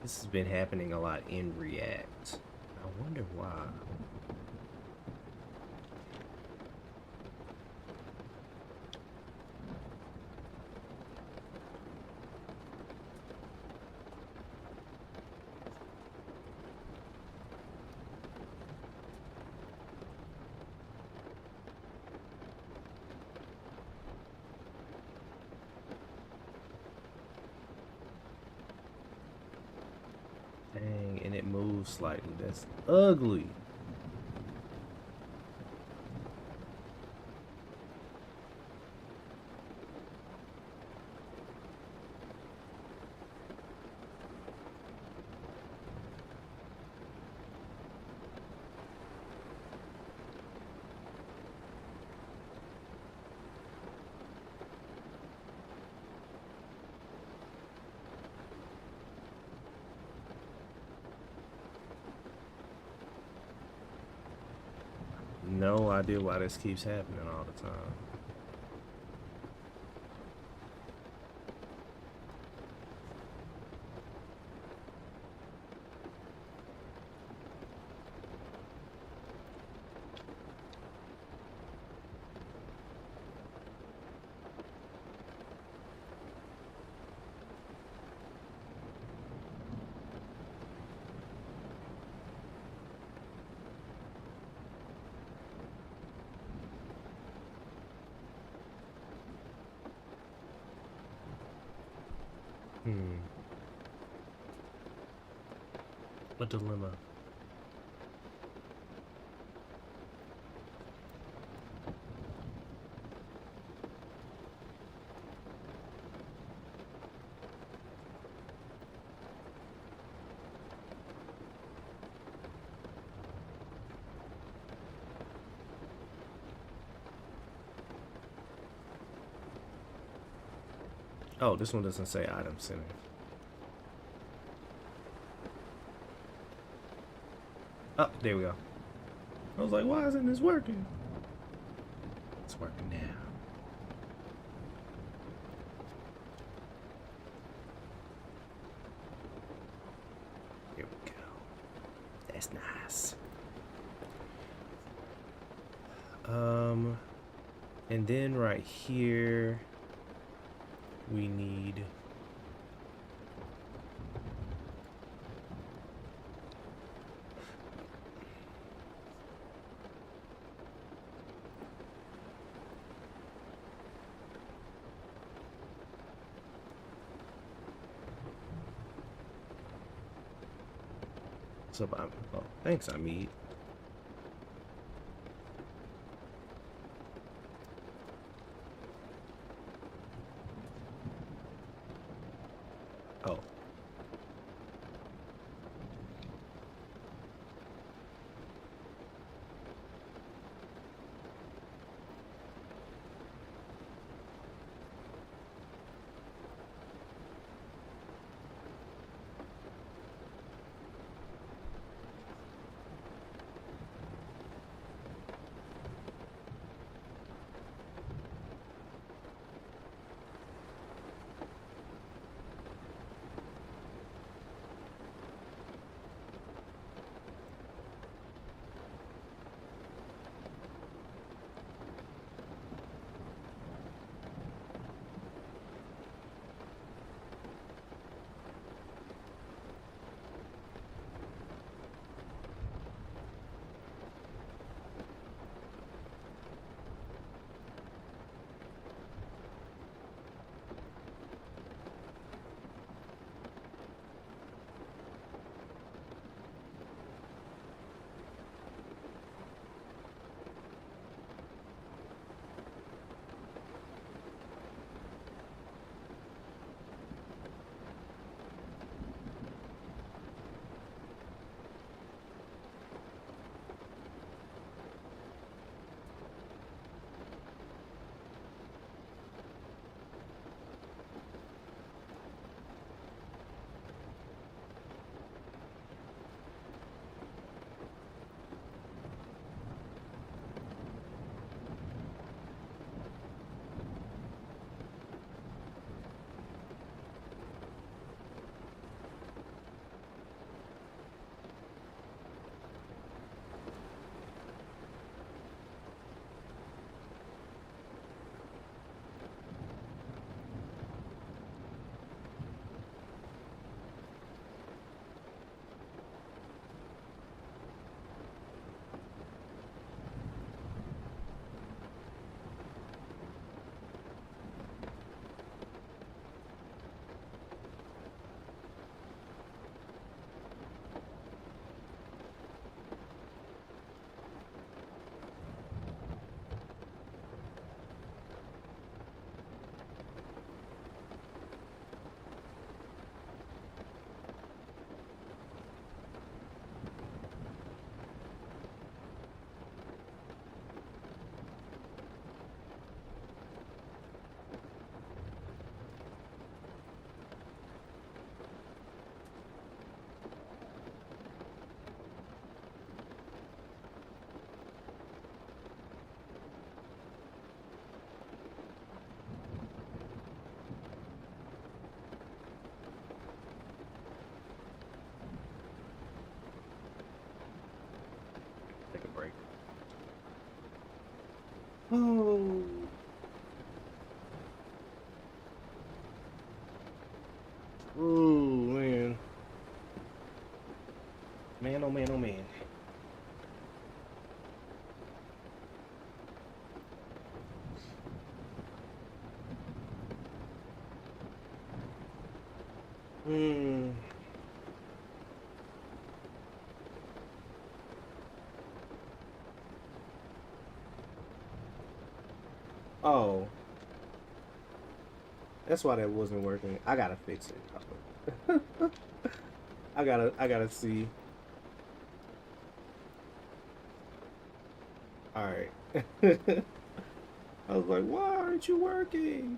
This has been happening a lot in React. I wonder why. Dang, and it moves slightly. That's ugly. No idea why this keeps happening all the time. A dilemma. Oh, this one doesn't say item center. Oh, there we go. I was like, why isn't this working? It's working now. Here we go. That's nice. And then right here, we need so oh, thanks, Amit. Oh. Oh. Ooh, man. Man, oh man, oh man. Hmm. Oh, that's why that wasn't working. I gotta fix it. I gotta see. All right. I was like, why aren't you working?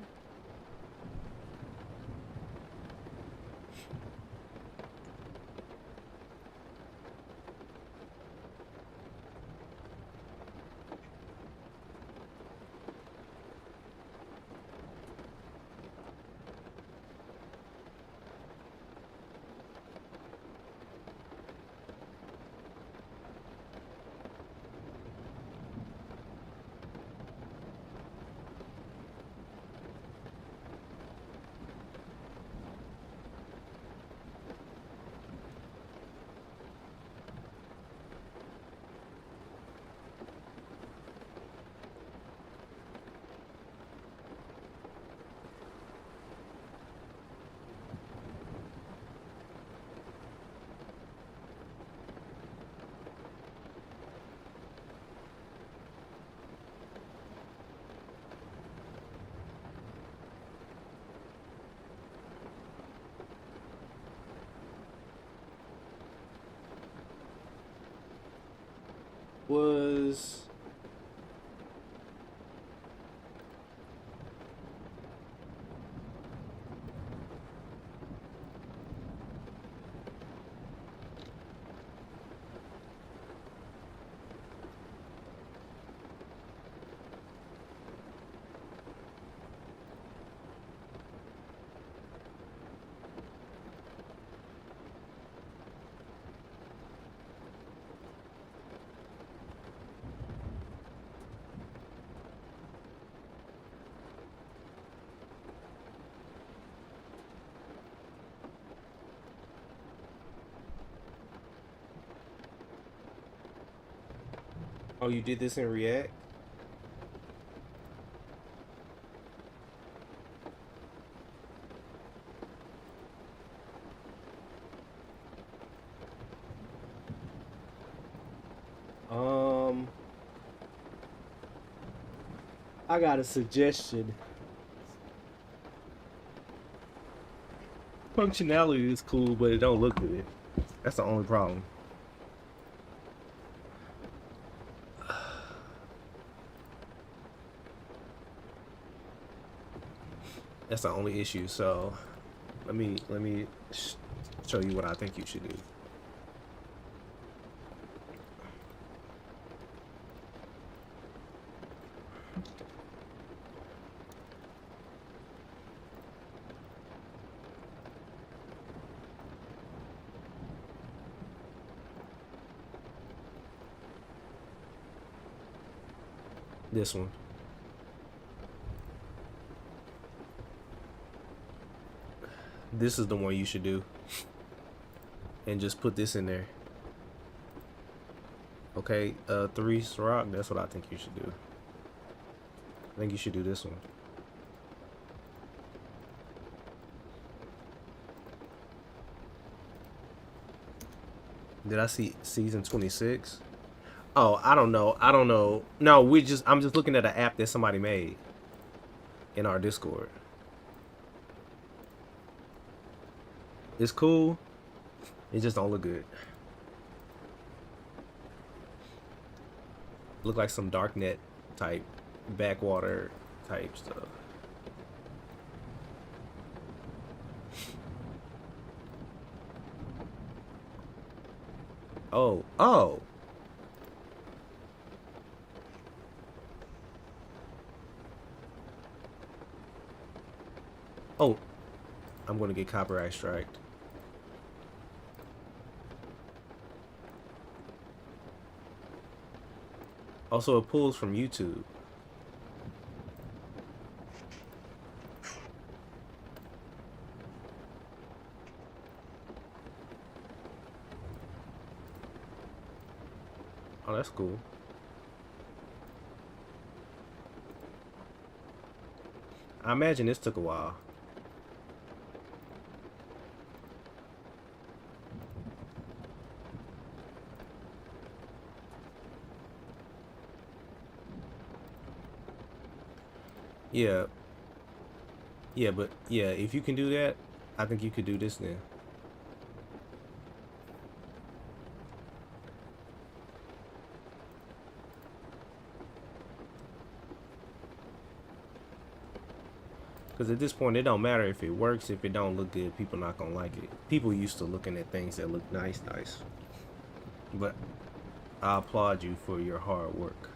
Was Oh, you did this in React? Um, I got a suggestion. Functionality is cool, but it don't look good. That's the only problem. That's the only issue. So, let me show you what I think you should do. This one. This is the one you should do. And just put this in there. Okay, 3 rock, that's what I think you should do. I think you should do this one. Did I see season 26? Oh, I don't know. I don't know. No, I'm just looking at an app that somebody made in our Discord. It's cool. It just don't look good. Look like some darknet type, backwater type stuff. Oh, oh. Oh, I'm gonna get copyright striked. Also, it pulls from YouTube. Oh, that's cool. I imagine this took a while. Yeah. Yeah, but yeah, if you can do that, I think you could do this then. Because at this point, it don't matter if it works. If it don't look good, people not gonna like it. People used to looking at things that look nice. But I applaud you for your hard work.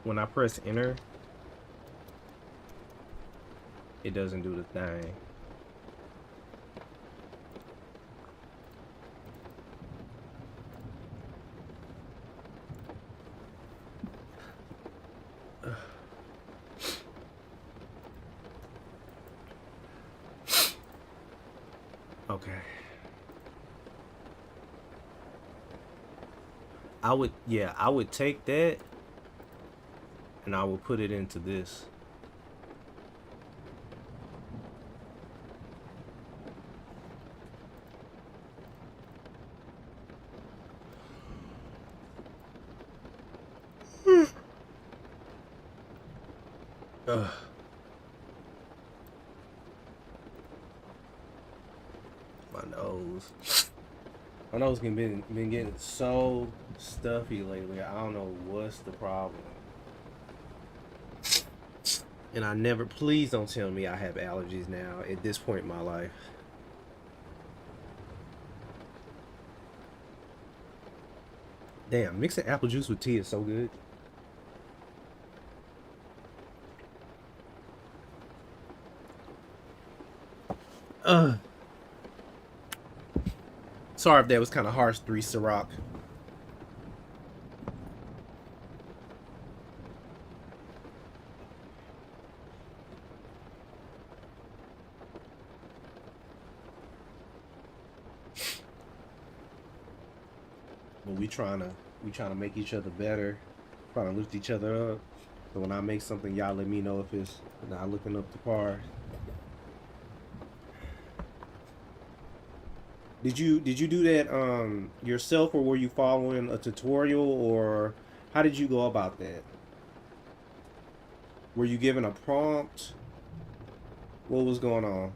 When I press enter, it doesn't do the thing. Okay. I would take that and I will put it into this. Ugh. My nose. My nose been getting so stuffy lately. I don't know what's the problem. And I never, please don't tell me I have allergies now at this point in my life. Damn, mixing apple juice with tea is so good. Sorry if that was kind of harsh, 3 Ciroc. But we trying to make each other better, trying to lift each other up. So when I make something, y'all let me know if it's not looking up to par. Did you do that yourself, or were you following a tutorial, or how did you go about that? Were you given a prompt? What was going on?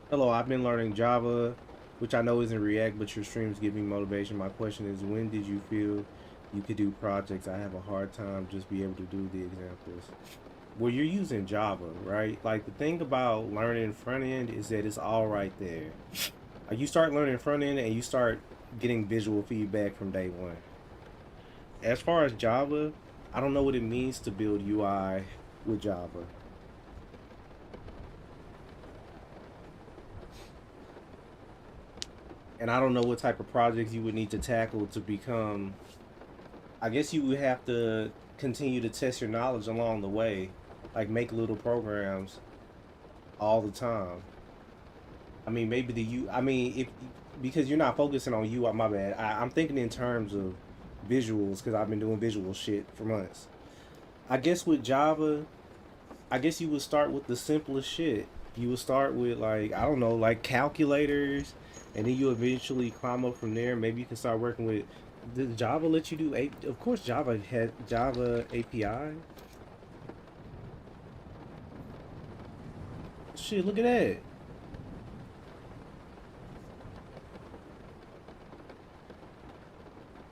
Hello, I've been learning Java, which I know isn't React, but your streams give me motivation. My question is, when did you feel you could do projects? I have a hard time just be able to do the examples. Well, you're using Java, right? Like, the thing about learning front end is that it's all right there. You start learning front end and you start getting visual feedback from day one. As far as Java, I don't know what it means to build UI with Java. And I don't know what type of projects you would need to tackle to become. I guess you would have to continue to test your knowledge along the way, like make little programs all the time. I mean, maybe I mean, if because you're not focusing on UI, my bad. I'm thinking in terms of visuals because I've been doing visual shit for months. I guess with Java, I guess you would start with the simplest shit. You would start with, like, I don't know, like calculators, and then you eventually climb up from there. Maybe you can start working with. Does Java let you do? Of course, Java has Java API. shit, look at that.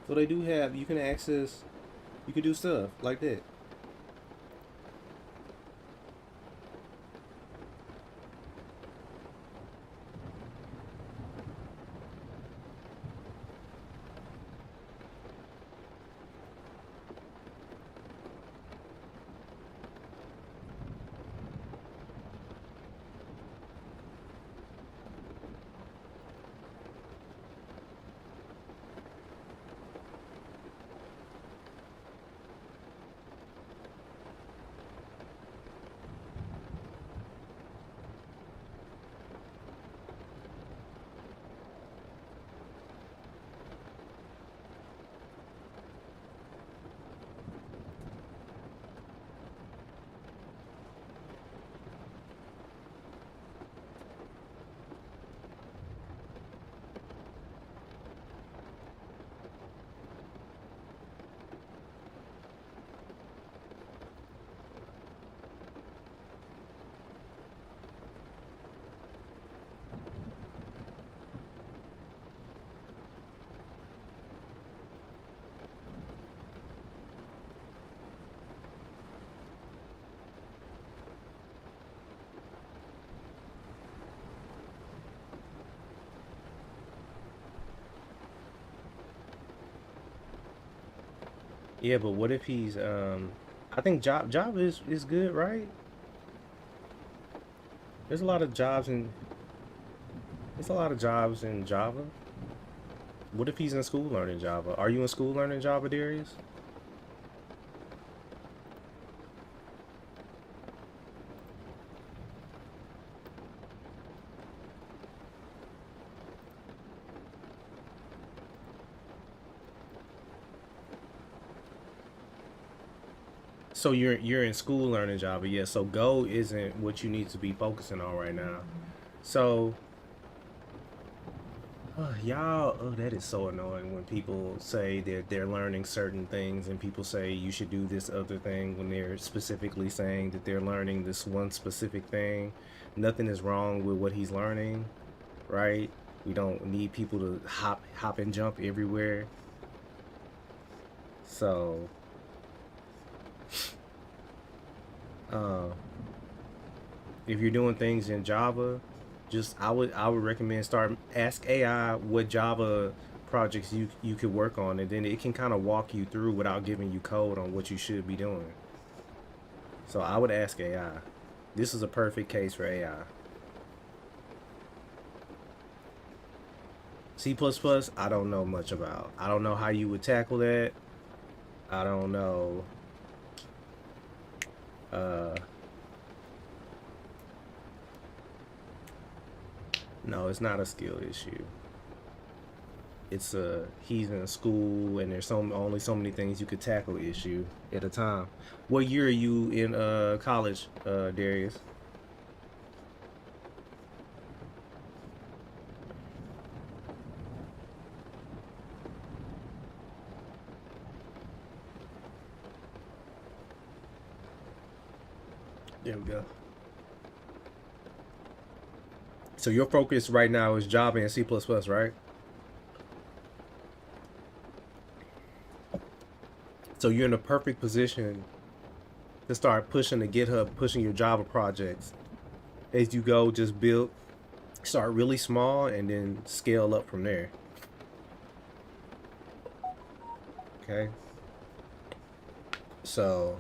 So they do have, you can access, you can do stuff like that. Yeah, but what if he's I think Java is good, right? There's a lot of jobs in there's a lot of jobs in Java. What if he's in school learning Java? Are you in school learning Java, Darius? So you're in school learning Java, yeah. So Go isn't what you need to be focusing on right now. So y'all, oh, that is so annoying when people say that they're learning certain things and people say you should do this other thing when they're specifically saying that they're learning this one specific thing. Nothing is wrong with what he's learning, right? We don't need people to hop and jump everywhere. So, uh, if you're doing things in Java, just I would recommend start ask AI what Java projects you could work on, and then it can kind of walk you through without giving you code on what you should be doing. So I would ask AI. This is a perfect case for AI. C++, I don't know much about. I don't know how you would tackle that. I don't know. Uh, no, it's not a skill issue. It's a he's in school and there's only so many things you could tackle issue at a time. What year are you in college, Darius? There we go. So your focus right now is Java and C++, right? So you're in a perfect position to start pushing the GitHub, pushing your Java projects as you go. Just build, start really small, and then scale up from there. Okay. So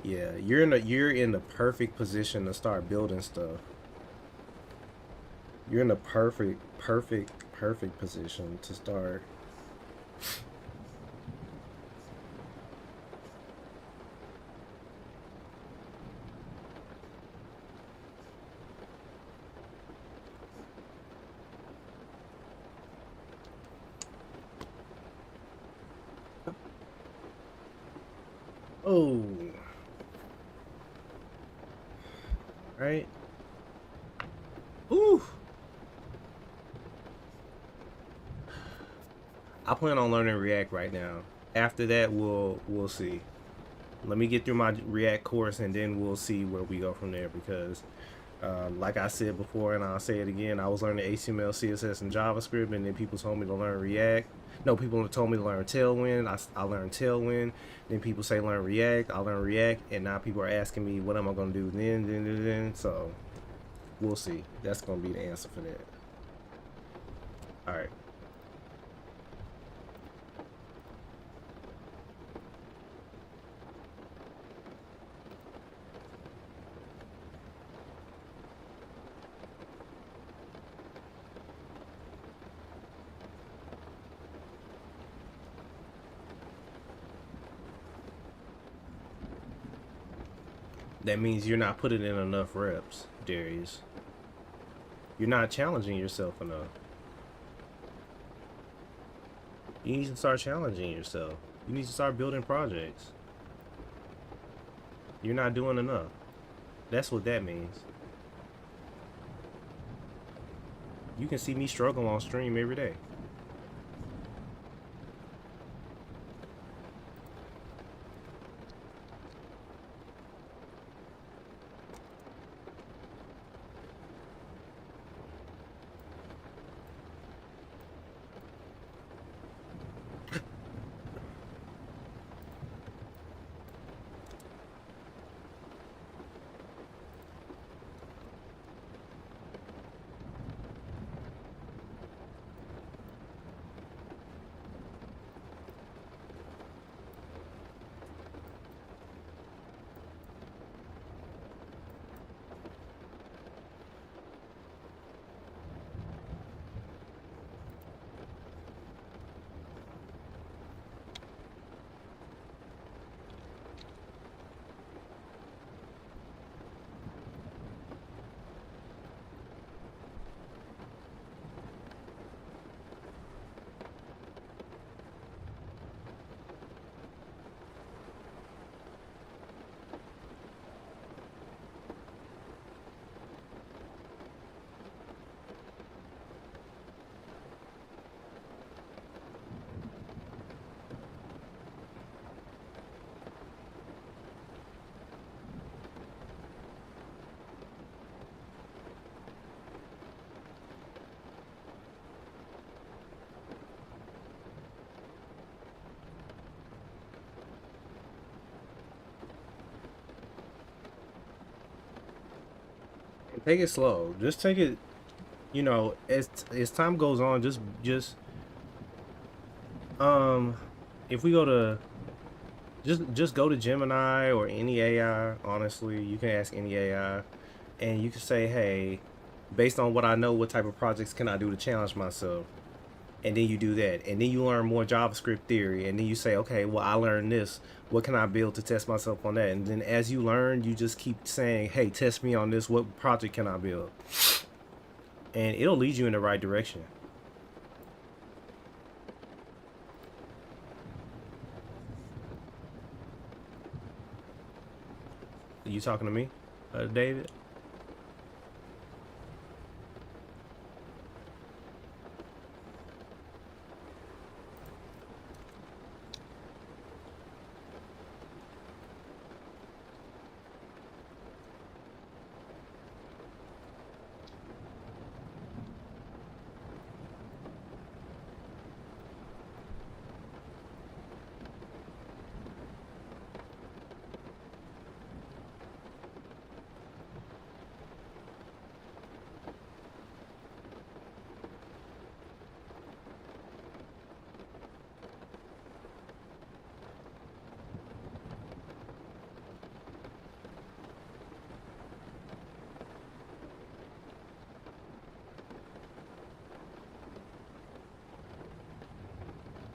yeah, you're in the perfect position to start building stuff. You're in the perfect position to start. Oh, right. Ooh. I plan on learning React right now. After that, we'll see. Let me get through my React course, and then we'll see where we go from there. Because, like I said before, and I'll say it again, I was learning HTML, CSS, and JavaScript, and then people told me to learn React. No, people told me to learn Tailwind. I learned Tailwind. Then people say learn React. I learned React, and now people are asking me what am I going to do then. So we'll see. That's going to be the answer for that. All right. That means you're not putting in enough reps, Darius. You're not challenging yourself enough. You need to start challenging yourself. You need to start building projects. You're not doing enough. That's what that means. You can see me struggle on stream every day. Take it slow. Just take it, as time goes on, just um if we go to just go to Gemini or any AI, honestly, you can ask any AI and you can say, "Hey, based on what I know, what type of projects can I do to challenge myself?" And then you do that. And then you learn more JavaScript theory, and then you say, "Okay, well, I learned this. What can I build to test myself on that?" And then as you learn, you just keep saying, "Hey, test me on this. What project can I build?" And it'll lead you in the right direction. Are you talking to me, David?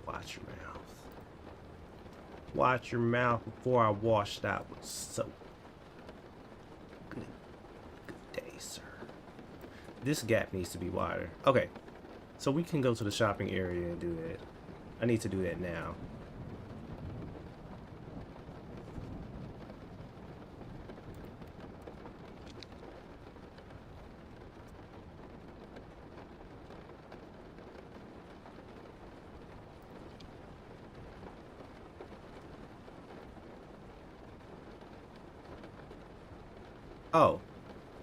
Watch your mouth. Watch your mouth before I wash that with soap. Good day, sir. This gap needs to be wider. Okay, so we can go to the shopping area and do that. I need to do that now. Oh,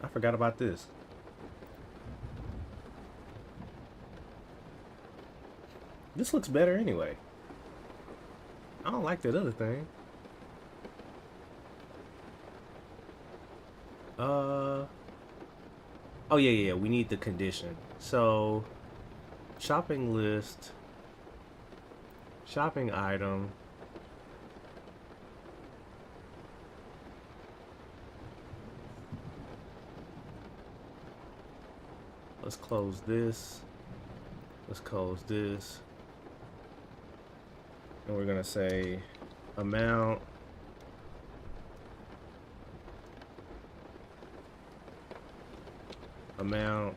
I forgot about this. This looks better anyway. I don't like that other thing. Uh, oh yeah, we need the condition. So, shopping list, shopping item. Let's close this. Let's close this. And we're gonna say amount. Amount.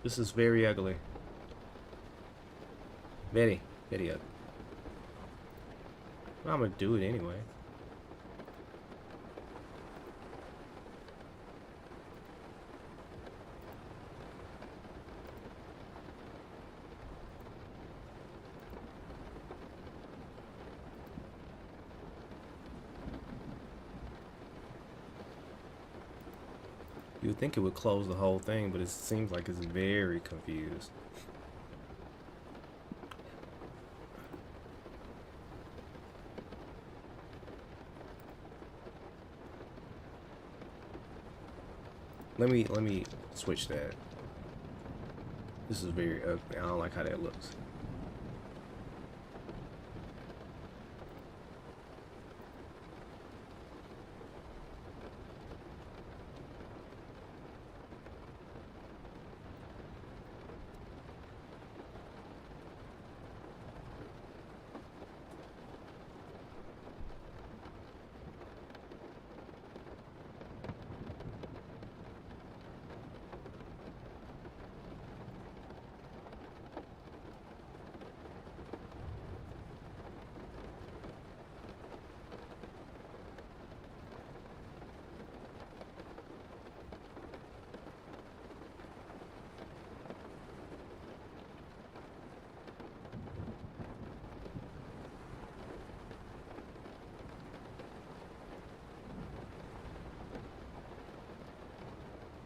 This is very ugly. Very ugly. Well, I'm gonna do it anyway. You would think it would close the whole thing, but it seems like it's very confused. Let me switch that. This is very ugly. I don't like how that looks.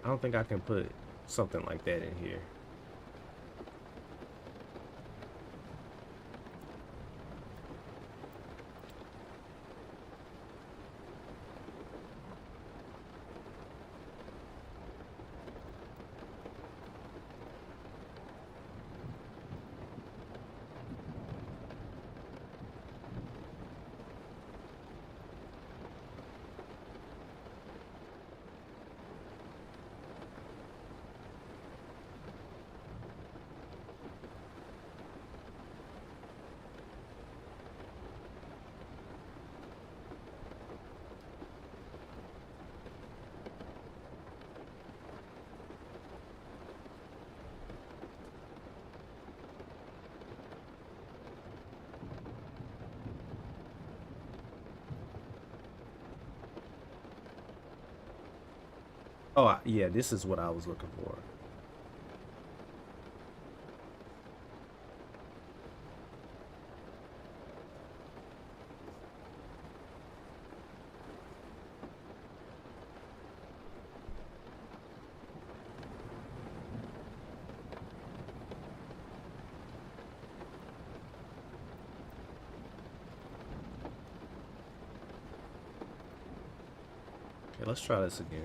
I don't think I can put something like that in here. Oh, yeah, this is what I was looking for. Okay, let's try this again.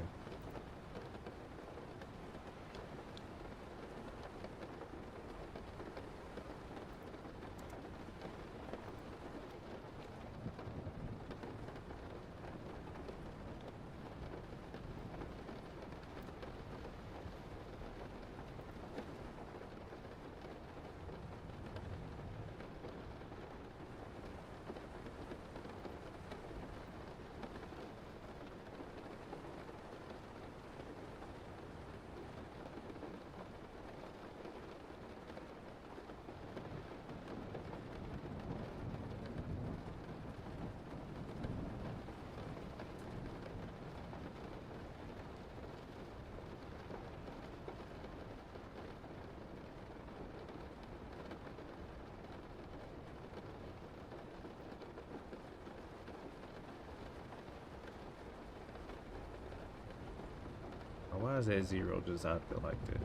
Why is that 0 just out there like that?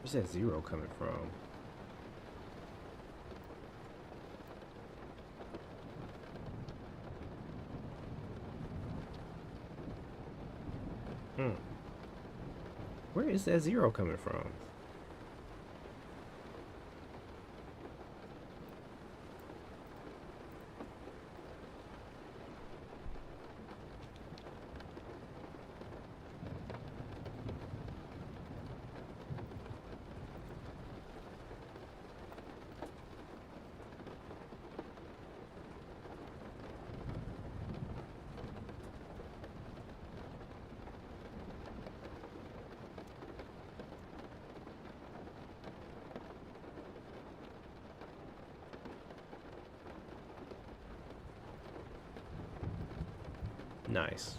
Where's that 0 coming from? Where is that 0 coming from? Nice.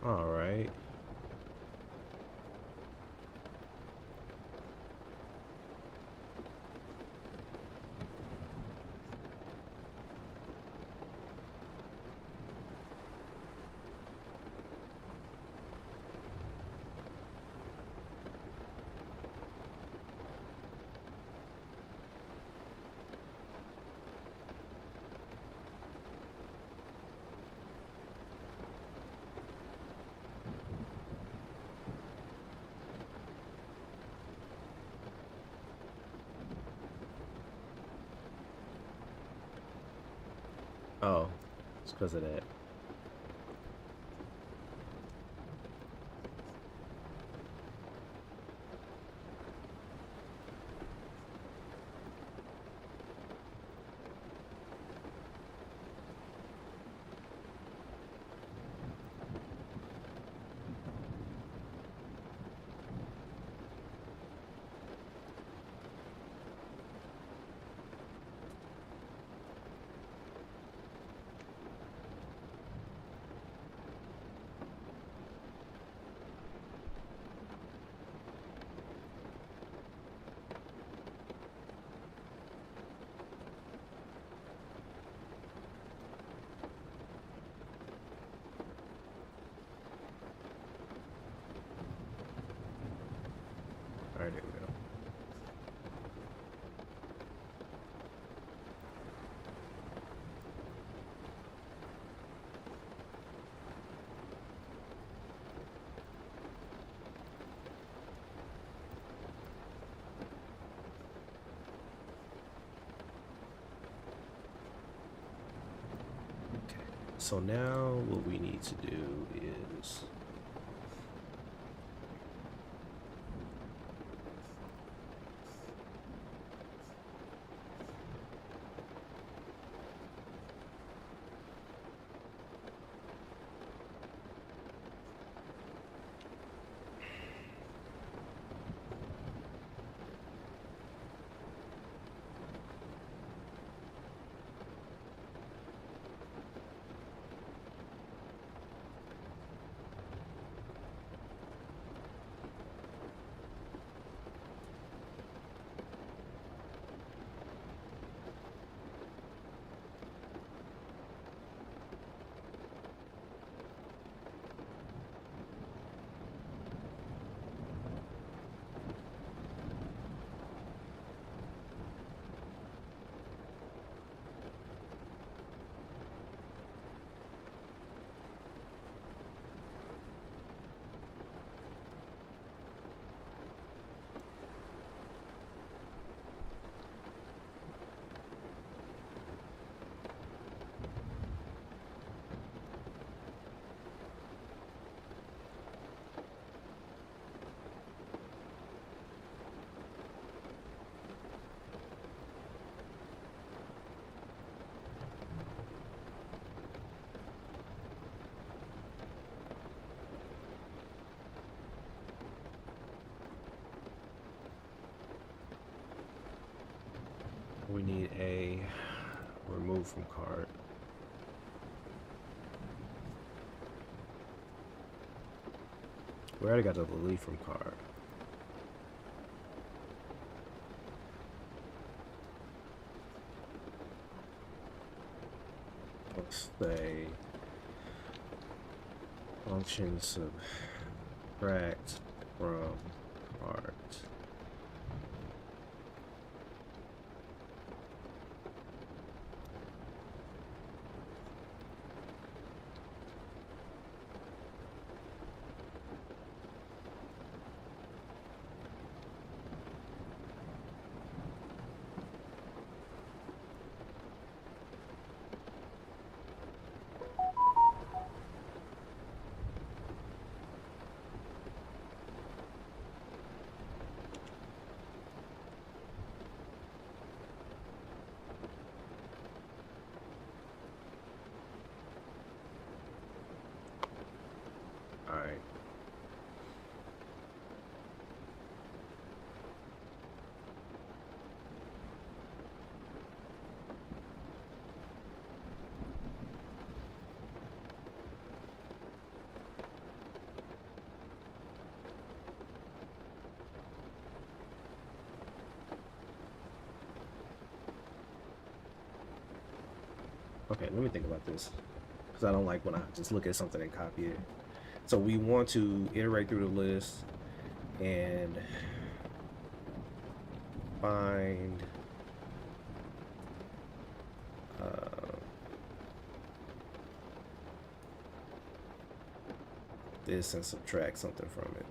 All right. Oh, it's because of that. All right, there we go. Okay. So now what we need to do is We need a remove from cart. We already got the delete from cart. Let's say function subtract from cart. Alright. Okay, let me think about this, because I don't like when I just look at something and copy it. So we want to iterate through the list and find this and subtract something from it.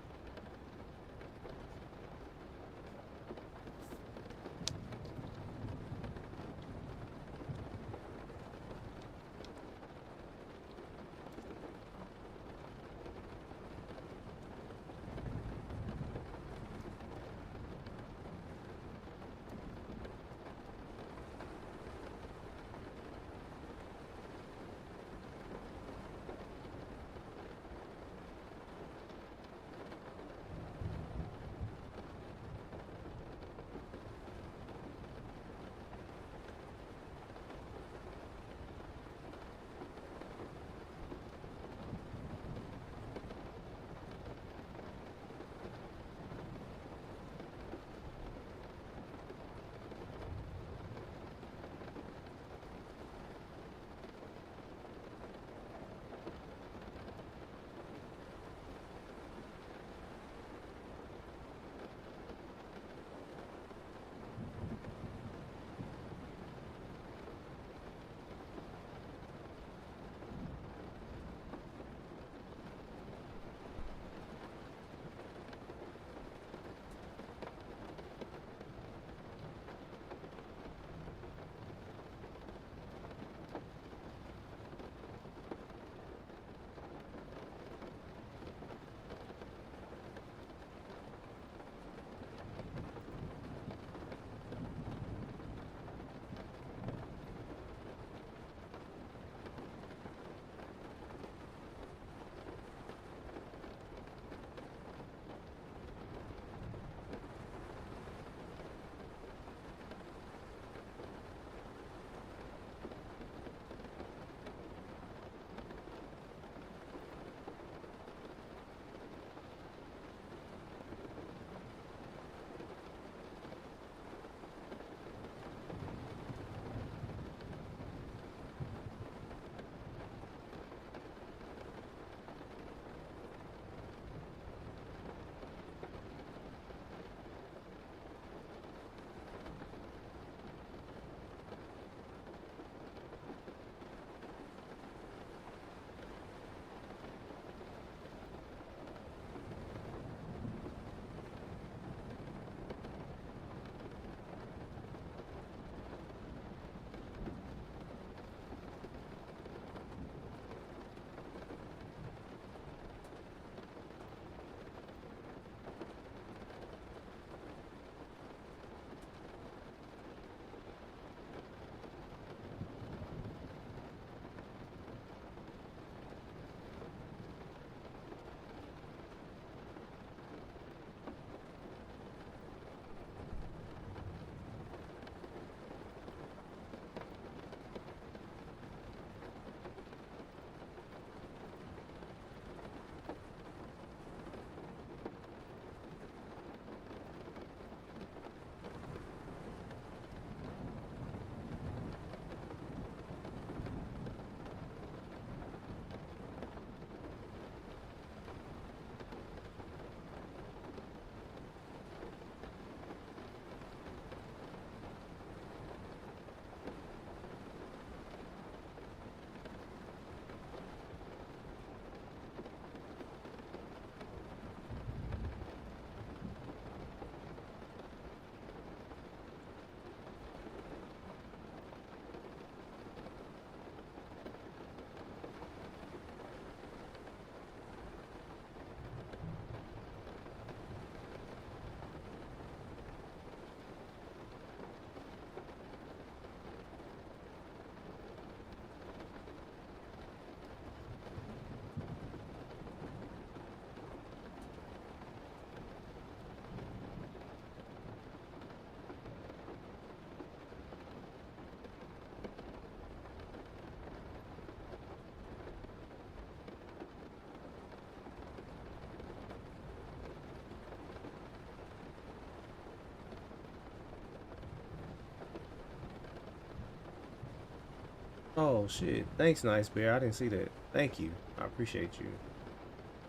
Oh shit. Thanks, Nice Bear. I didn't see that. Thank you. I appreciate you.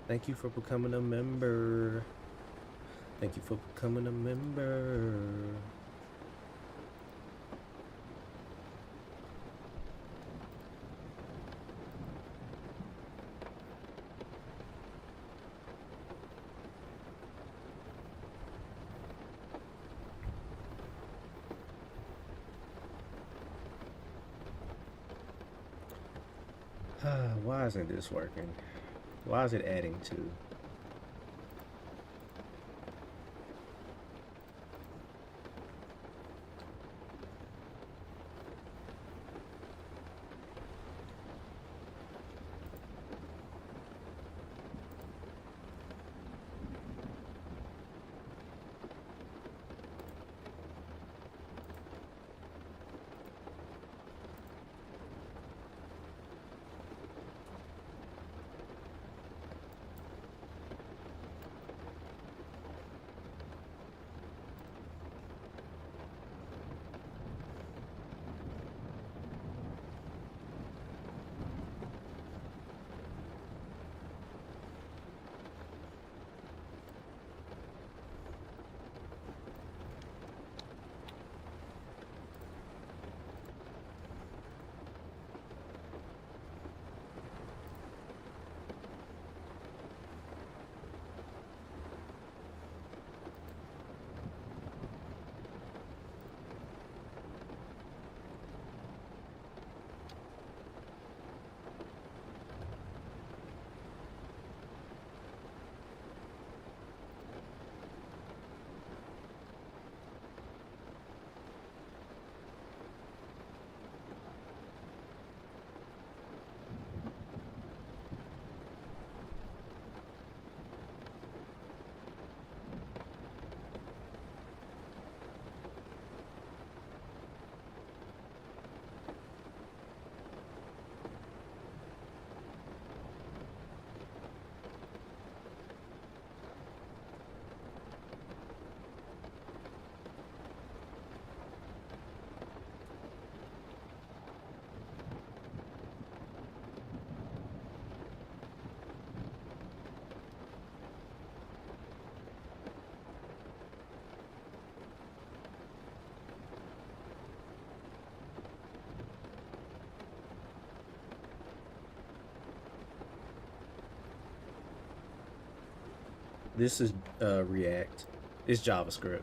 Thank you for becoming a member. Thank you for becoming a member. Why isn't this working? Why is it adding to? This is React. It's JavaScript.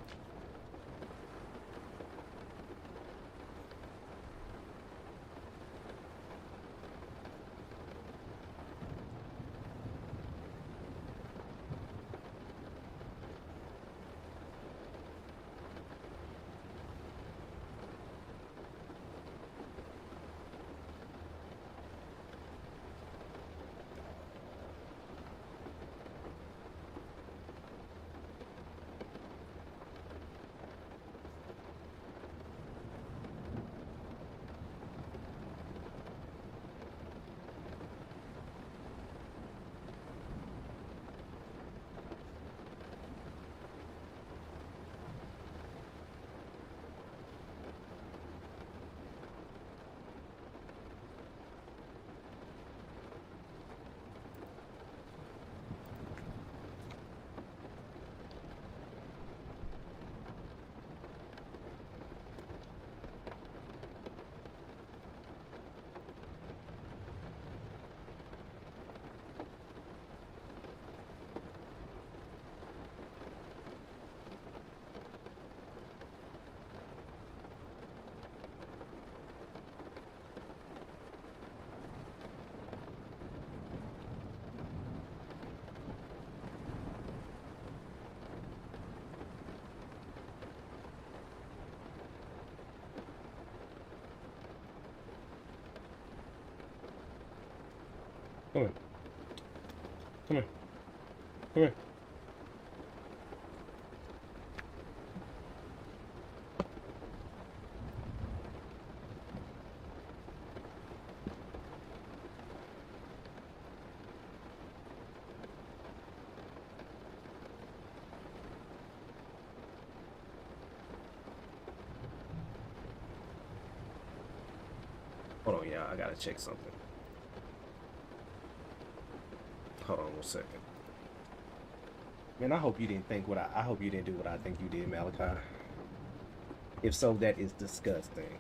Come here. Come here. Come here. Hold on, y'all. y'all. I gotta check something. Hold on 1 second. Man, I hope you didn't think what I hope you didn't do what I think you did, Malachi. If so, that is disgusting.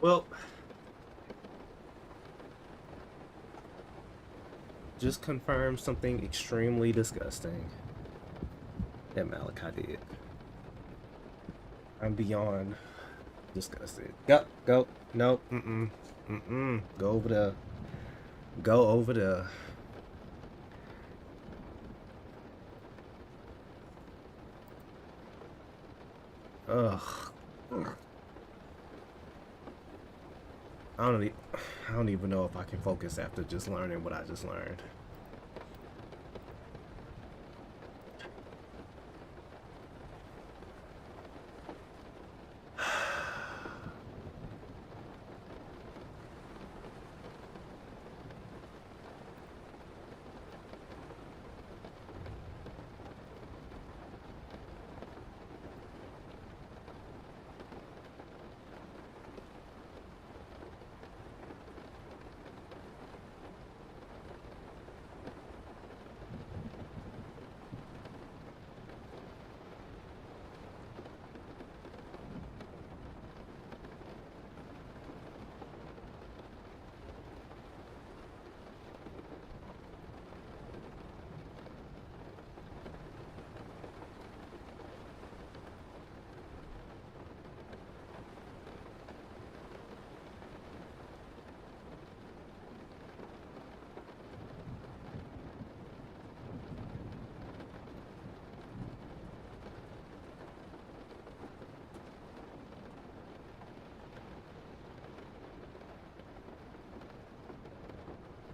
Well, just confirmed something extremely disgusting that Malachi did. I'm beyond disgusted. Go. No, Go over there. Go over there. Ugh. I don't even know if I can focus after just learning what I just learned.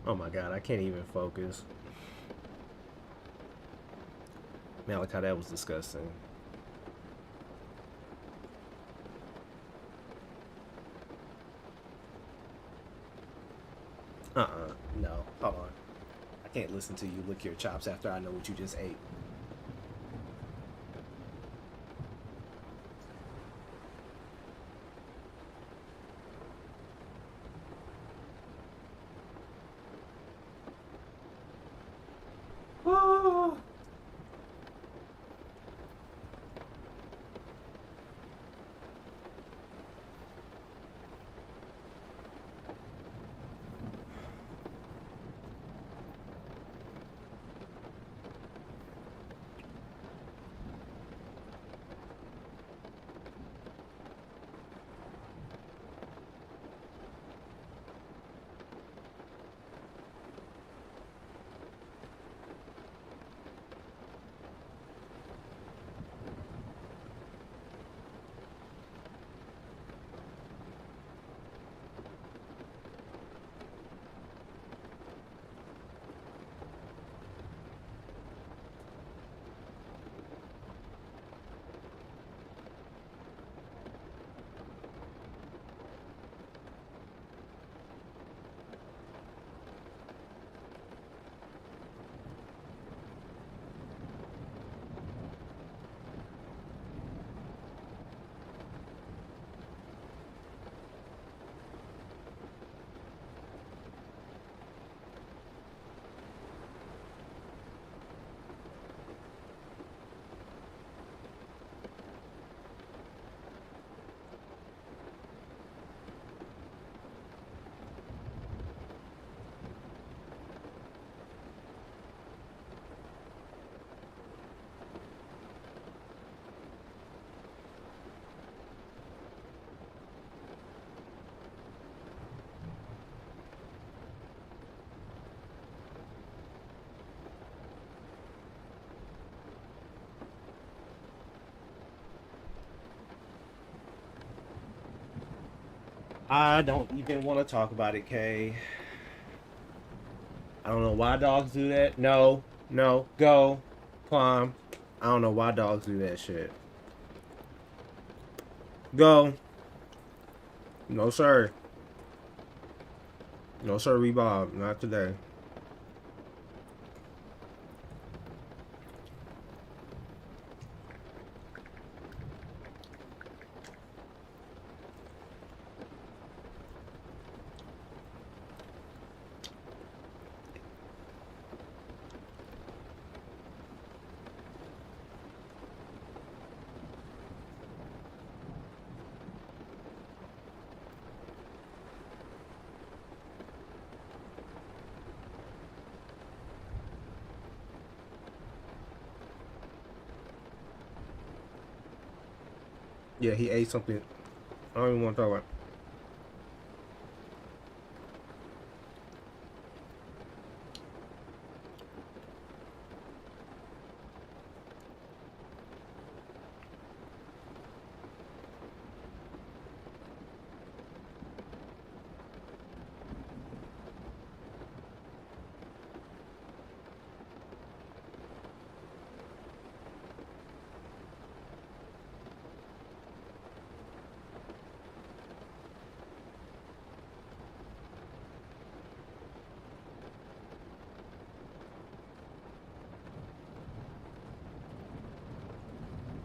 Oh my god, I can't even focus. Malachi, that was disgusting. No. Hold on. I can't listen to you lick your chops after I know what you just ate. I don't even want to talk about it, Kay. I don't know why dogs do that. No, no, go, climb. I don't know why dogs do that shit. Go. No, sir. No, sir, Bob. Not today. Yeah, he ate something. I don't even want to talk about it.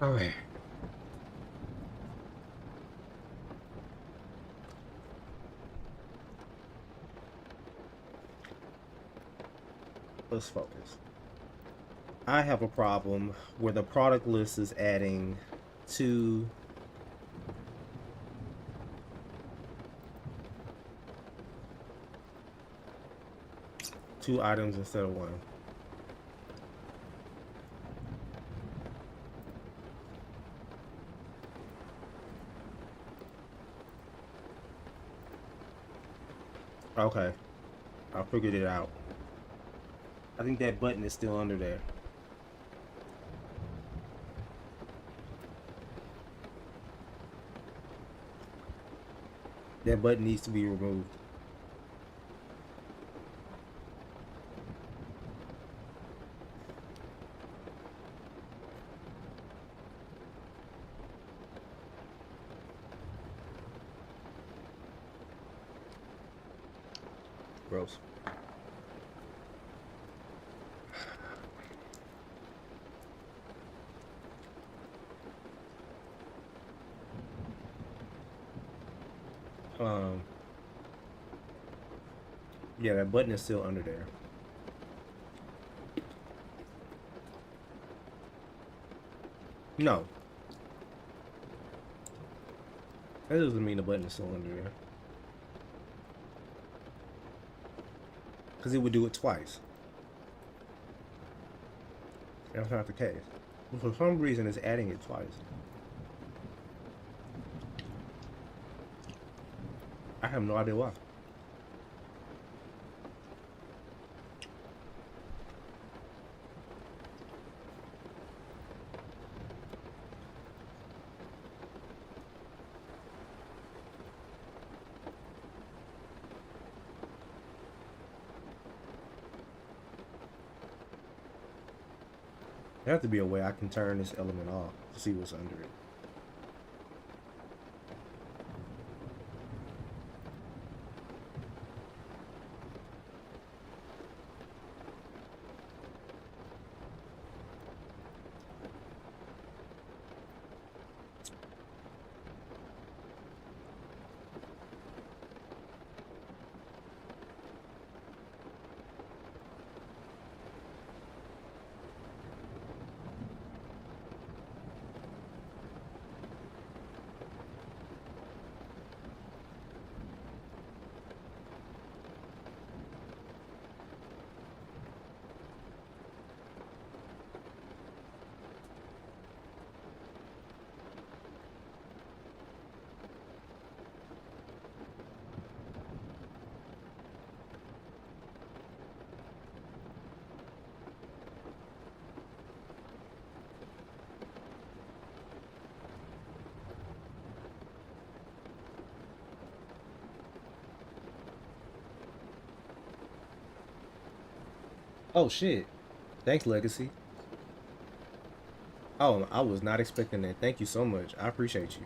All right. Let's focus. I have a problem where the product list is adding two items instead of one. Okay, I figured it out. I think that button is still under there. That button needs to be removed. Gross. Yeah, that button is still under there. No. That doesn't mean the button is still under there. Because it would do it twice. That's not the case. For some reason, it's adding it twice. I have no idea why. There has to be a way I can turn this element off to see what's under it. Oh shit. Thanks, Legacy. Oh, I was not expecting that. Thank you so much. I appreciate you.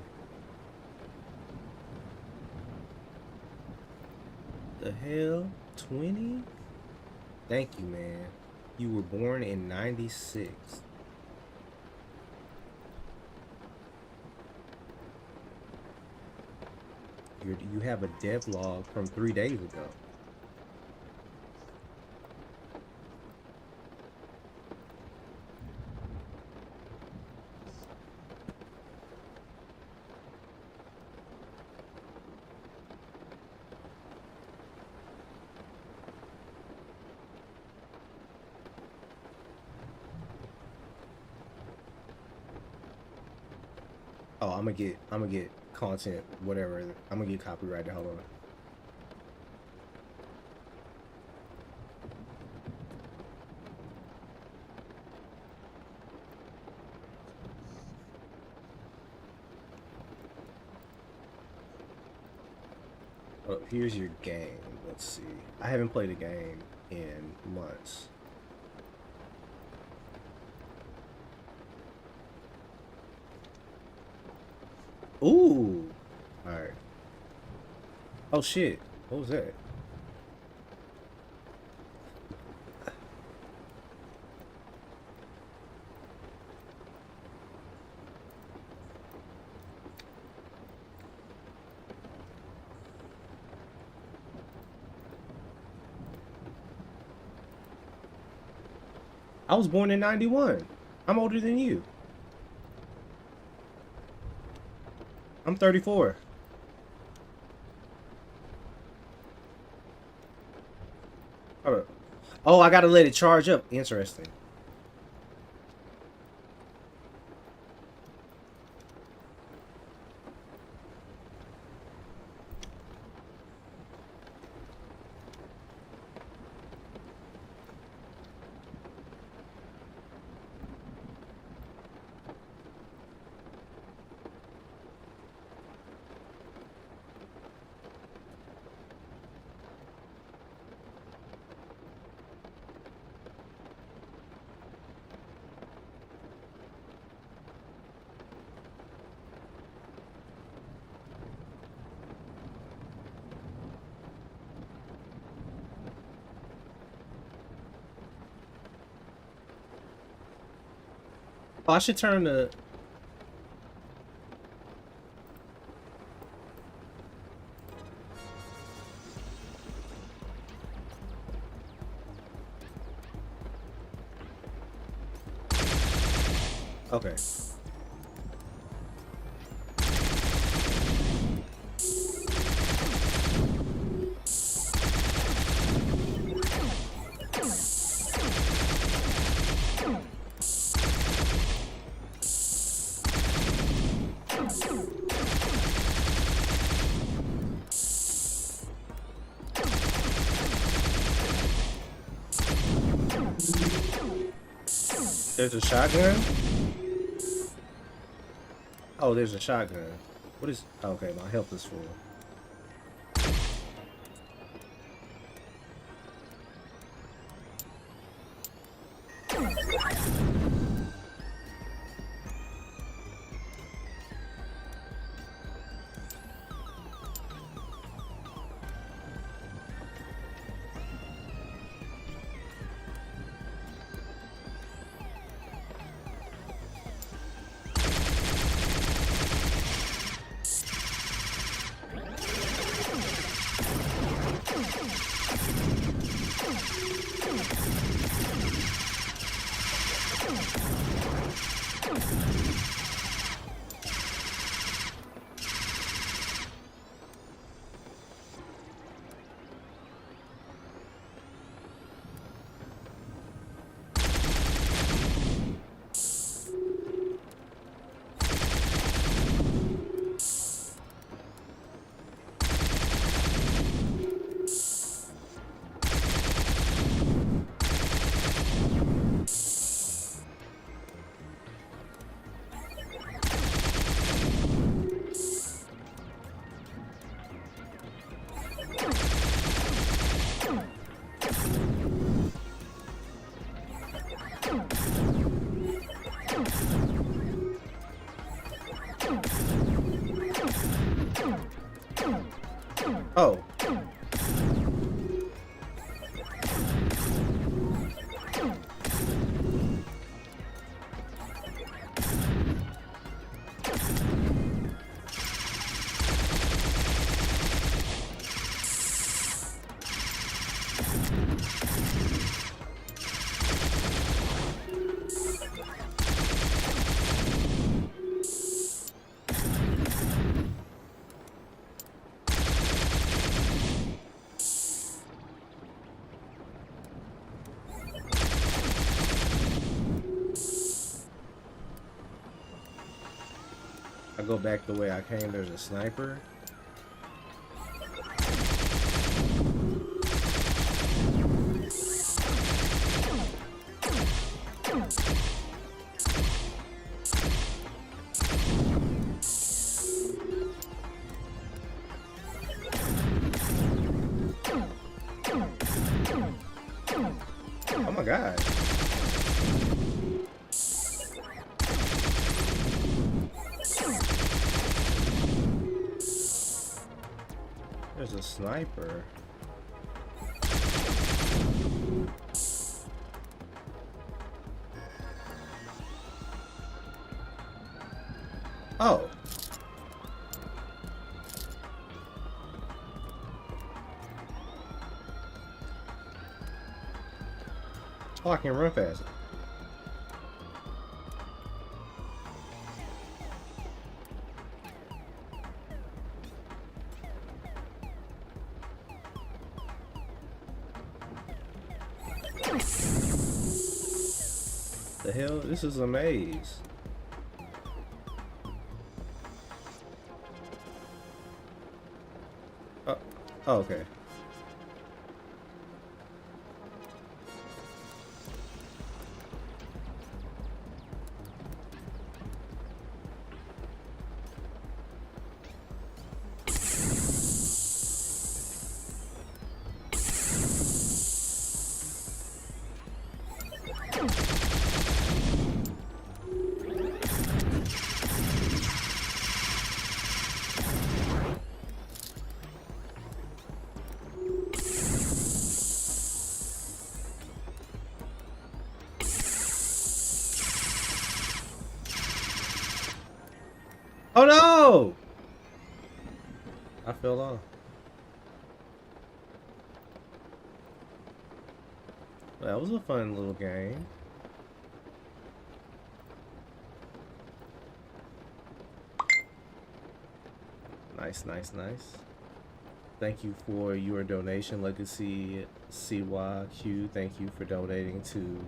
The hell? 20? Thank you, man. You were born in 96. You have a dev log from 3 days ago. Oh, I'm gonna get content, whatever. I'm gonna get copyrighted. Hold on. Oh, here's your game. Let's see. I haven't played a game in months. Ooh. All right. Oh shit. What was that? I was born in 91. I'm older than you. I'm 34. Hold up. Oh, I gotta let it charge up. Interesting. Oh, I should turn the. Okay. There's a shotgun? Oh, there's a shotgun. What is... Okay, my health is full. I go back the way I came, there's a sniper. Oh my God. There's a sniper. Oh. Oh, I can run fast. The hell? This is a maze. Oh, okay. Oh no! I fell off. That was a fun little game. Nice, nice, nice. Thank you for your donation, Legacy CYQ. Thank you for donating to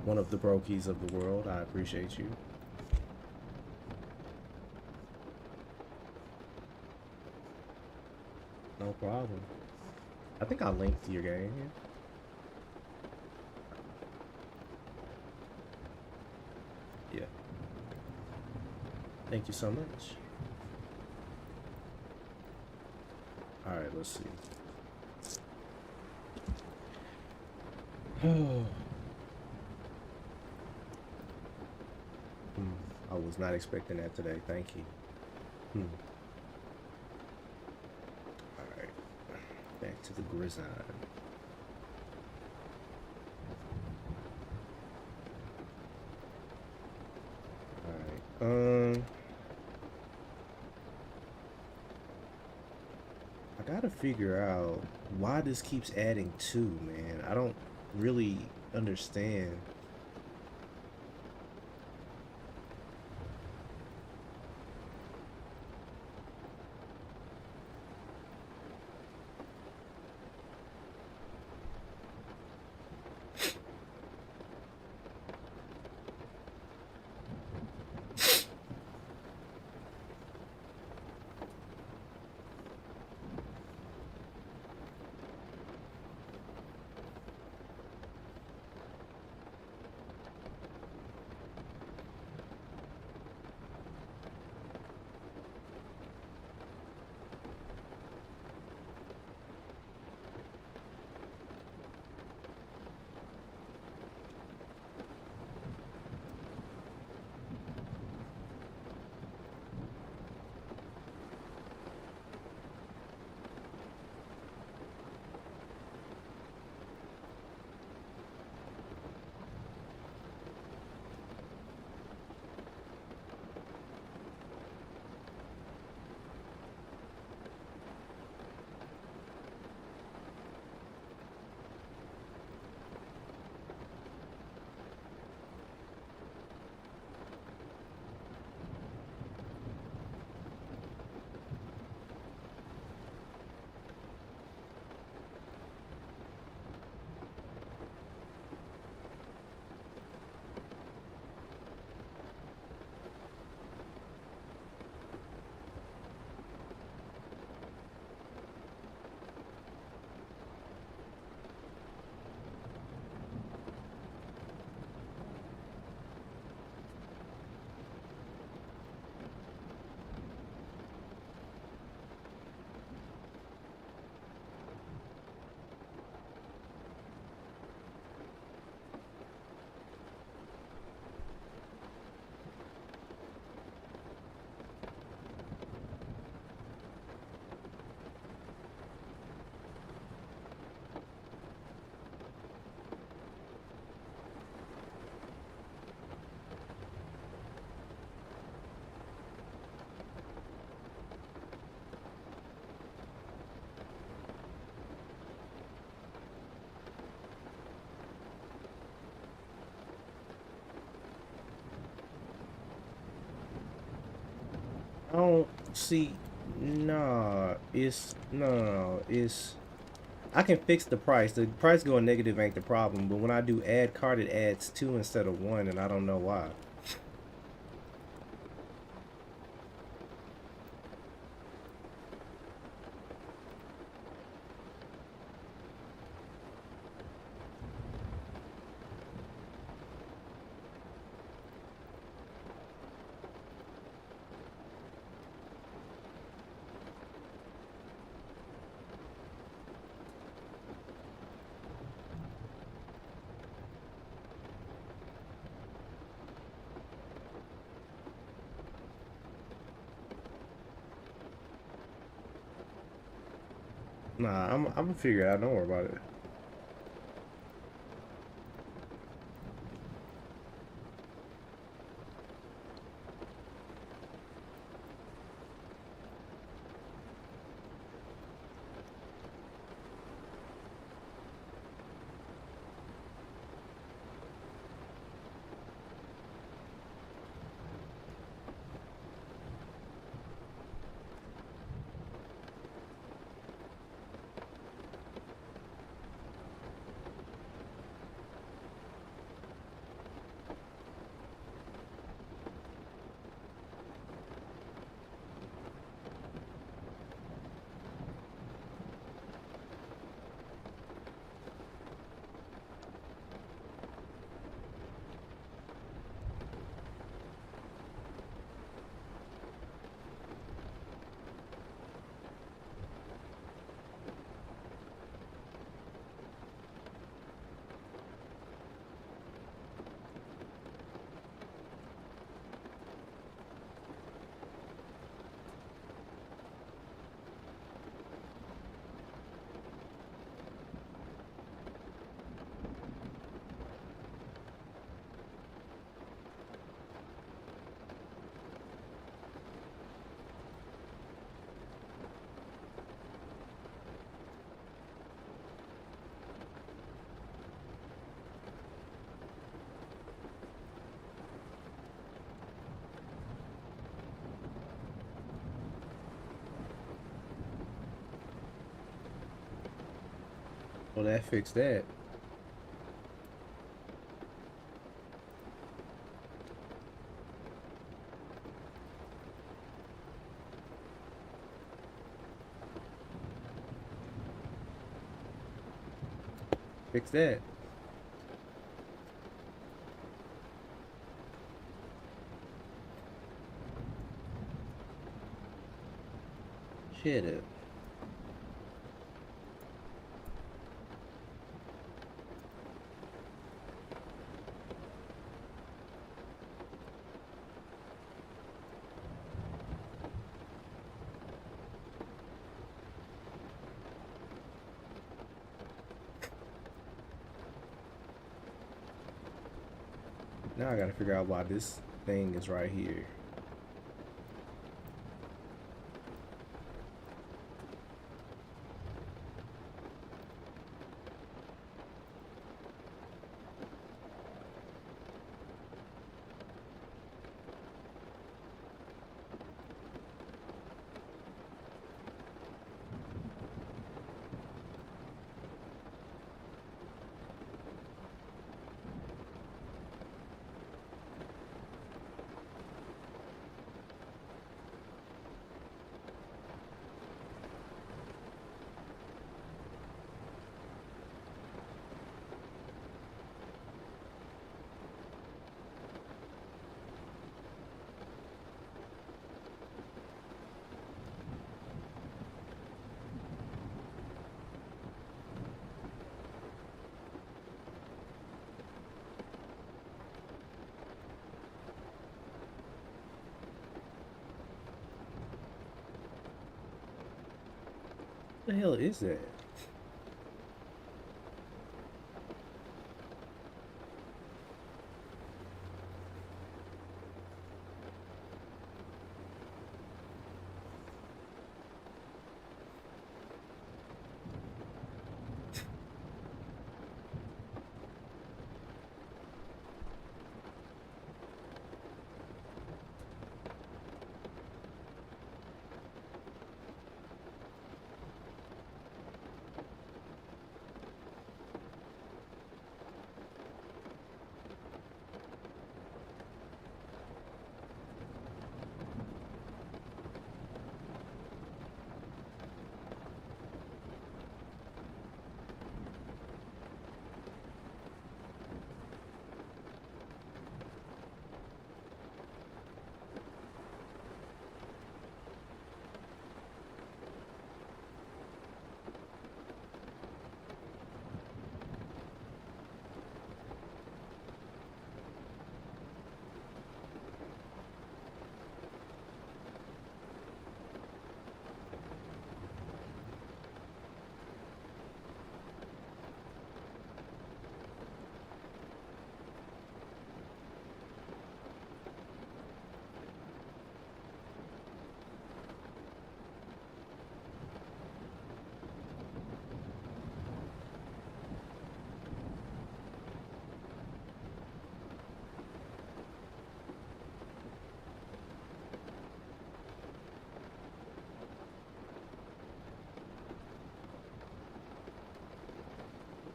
one of the brokies of the world. I appreciate you. No problem. I think I'll link to your game here. Yeah. Thank you so much. Alright, let's see. I was not expecting that today. Thank you. Alright. Back to the grizzard. Alright. I gotta figure out why this keeps adding 2, man. I don't really understand. I don't see. Nah, it's no. It's I can fix the price. The price going negative ain't the problem, but when I do add cart, it adds two instead of one, and I don't know why. Nah, I'm gonna figure it out. Don't worry about it. Well, that fixed that. Fix that. Shit it. Now I gotta figure out why this thing is right here. What the hell is that?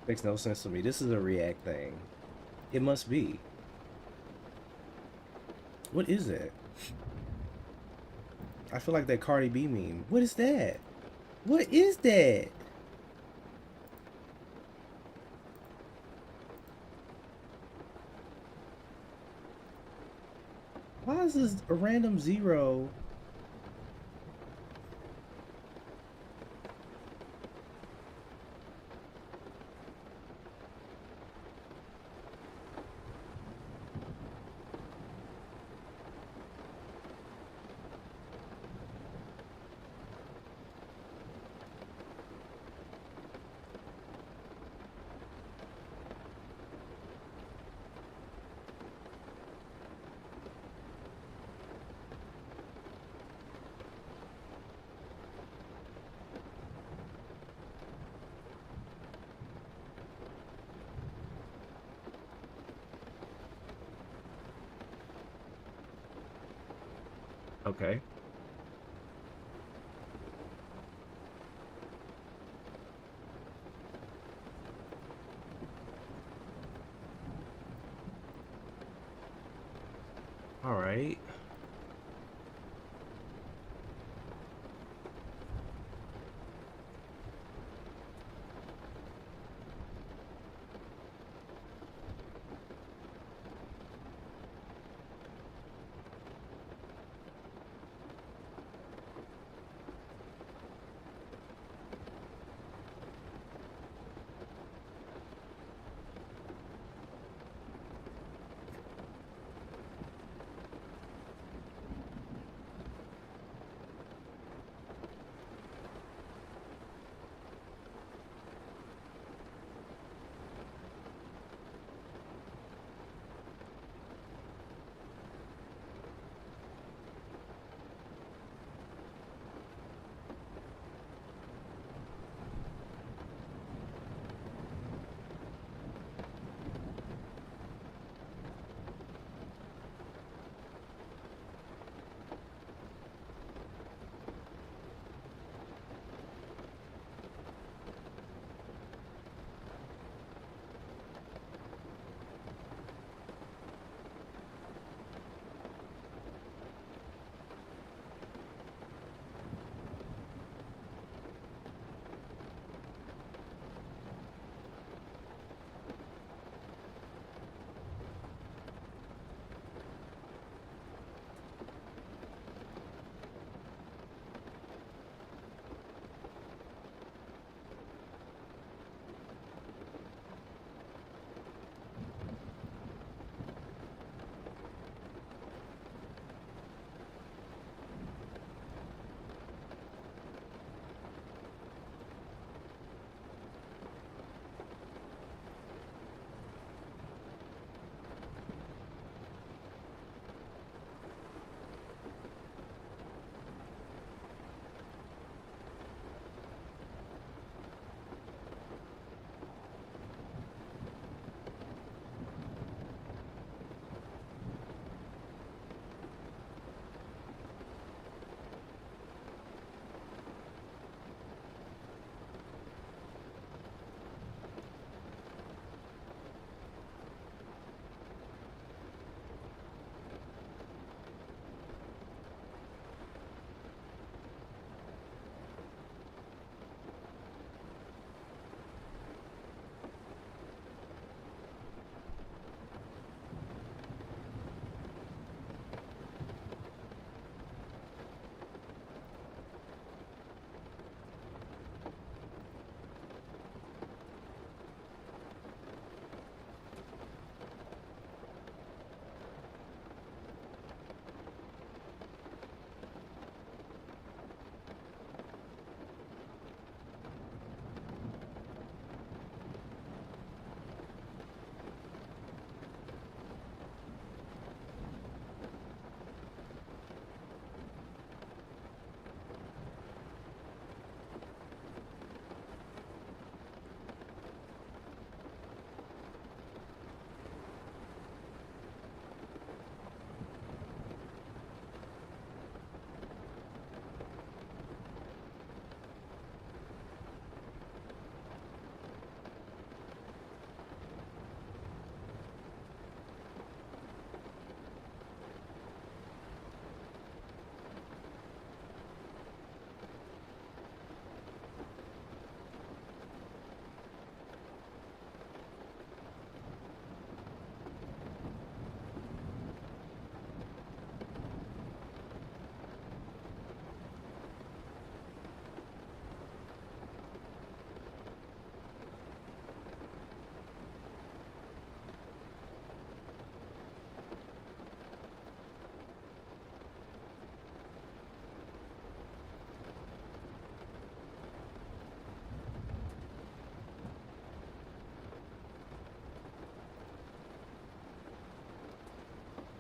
Makes no sense to me. This is a React thing. It must be. What is it? I feel like that Cardi B meme. What is that? What is that? Why is this a random zero? Okay. All right.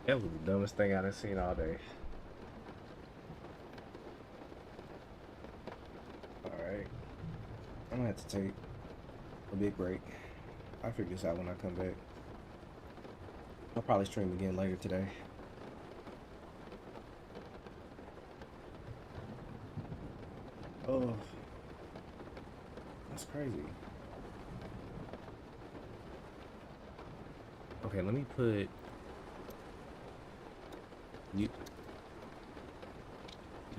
That was the dumbest thing I've seen all day. Alright. I'm gonna have to take a big break. I'll figure this out when I come back. I'll probably stream again later today. Oh, that's crazy. Okay, let me put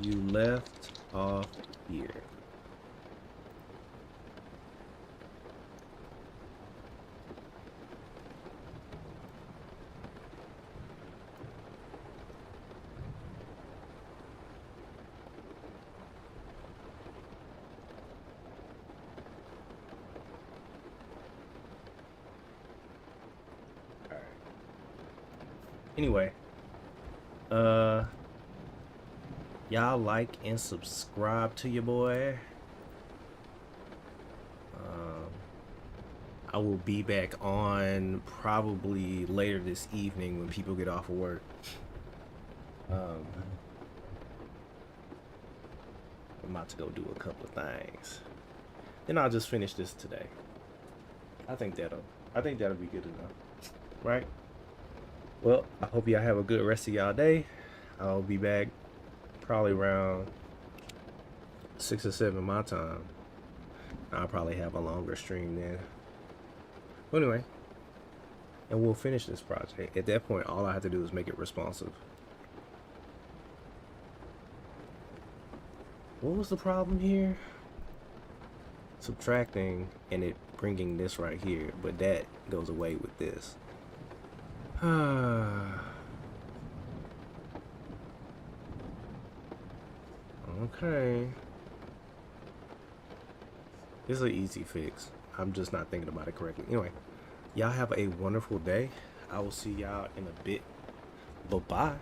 you left off here. Anyway, y'all like and subscribe to your boy. I will be back on probably later this evening when people get off of work. I'm about to go do a couple of things. Then I'll just finish this today. I think that'll be good enough, right? Well, I hope y'all have a good rest of y'all day. I'll be back probably around 6 or 7 my time. I'll probably have a longer stream then. But anyway, and we'll finish this project. At that point, all I have to do is make it responsive. What was the problem here? Subtracting and it bringing this right here, but that goes away with this. Okay. It's an easy fix. I'm just not thinking about it correctly. Anyway, y'all have a wonderful day. I will see y'all in a bit. Bye-bye.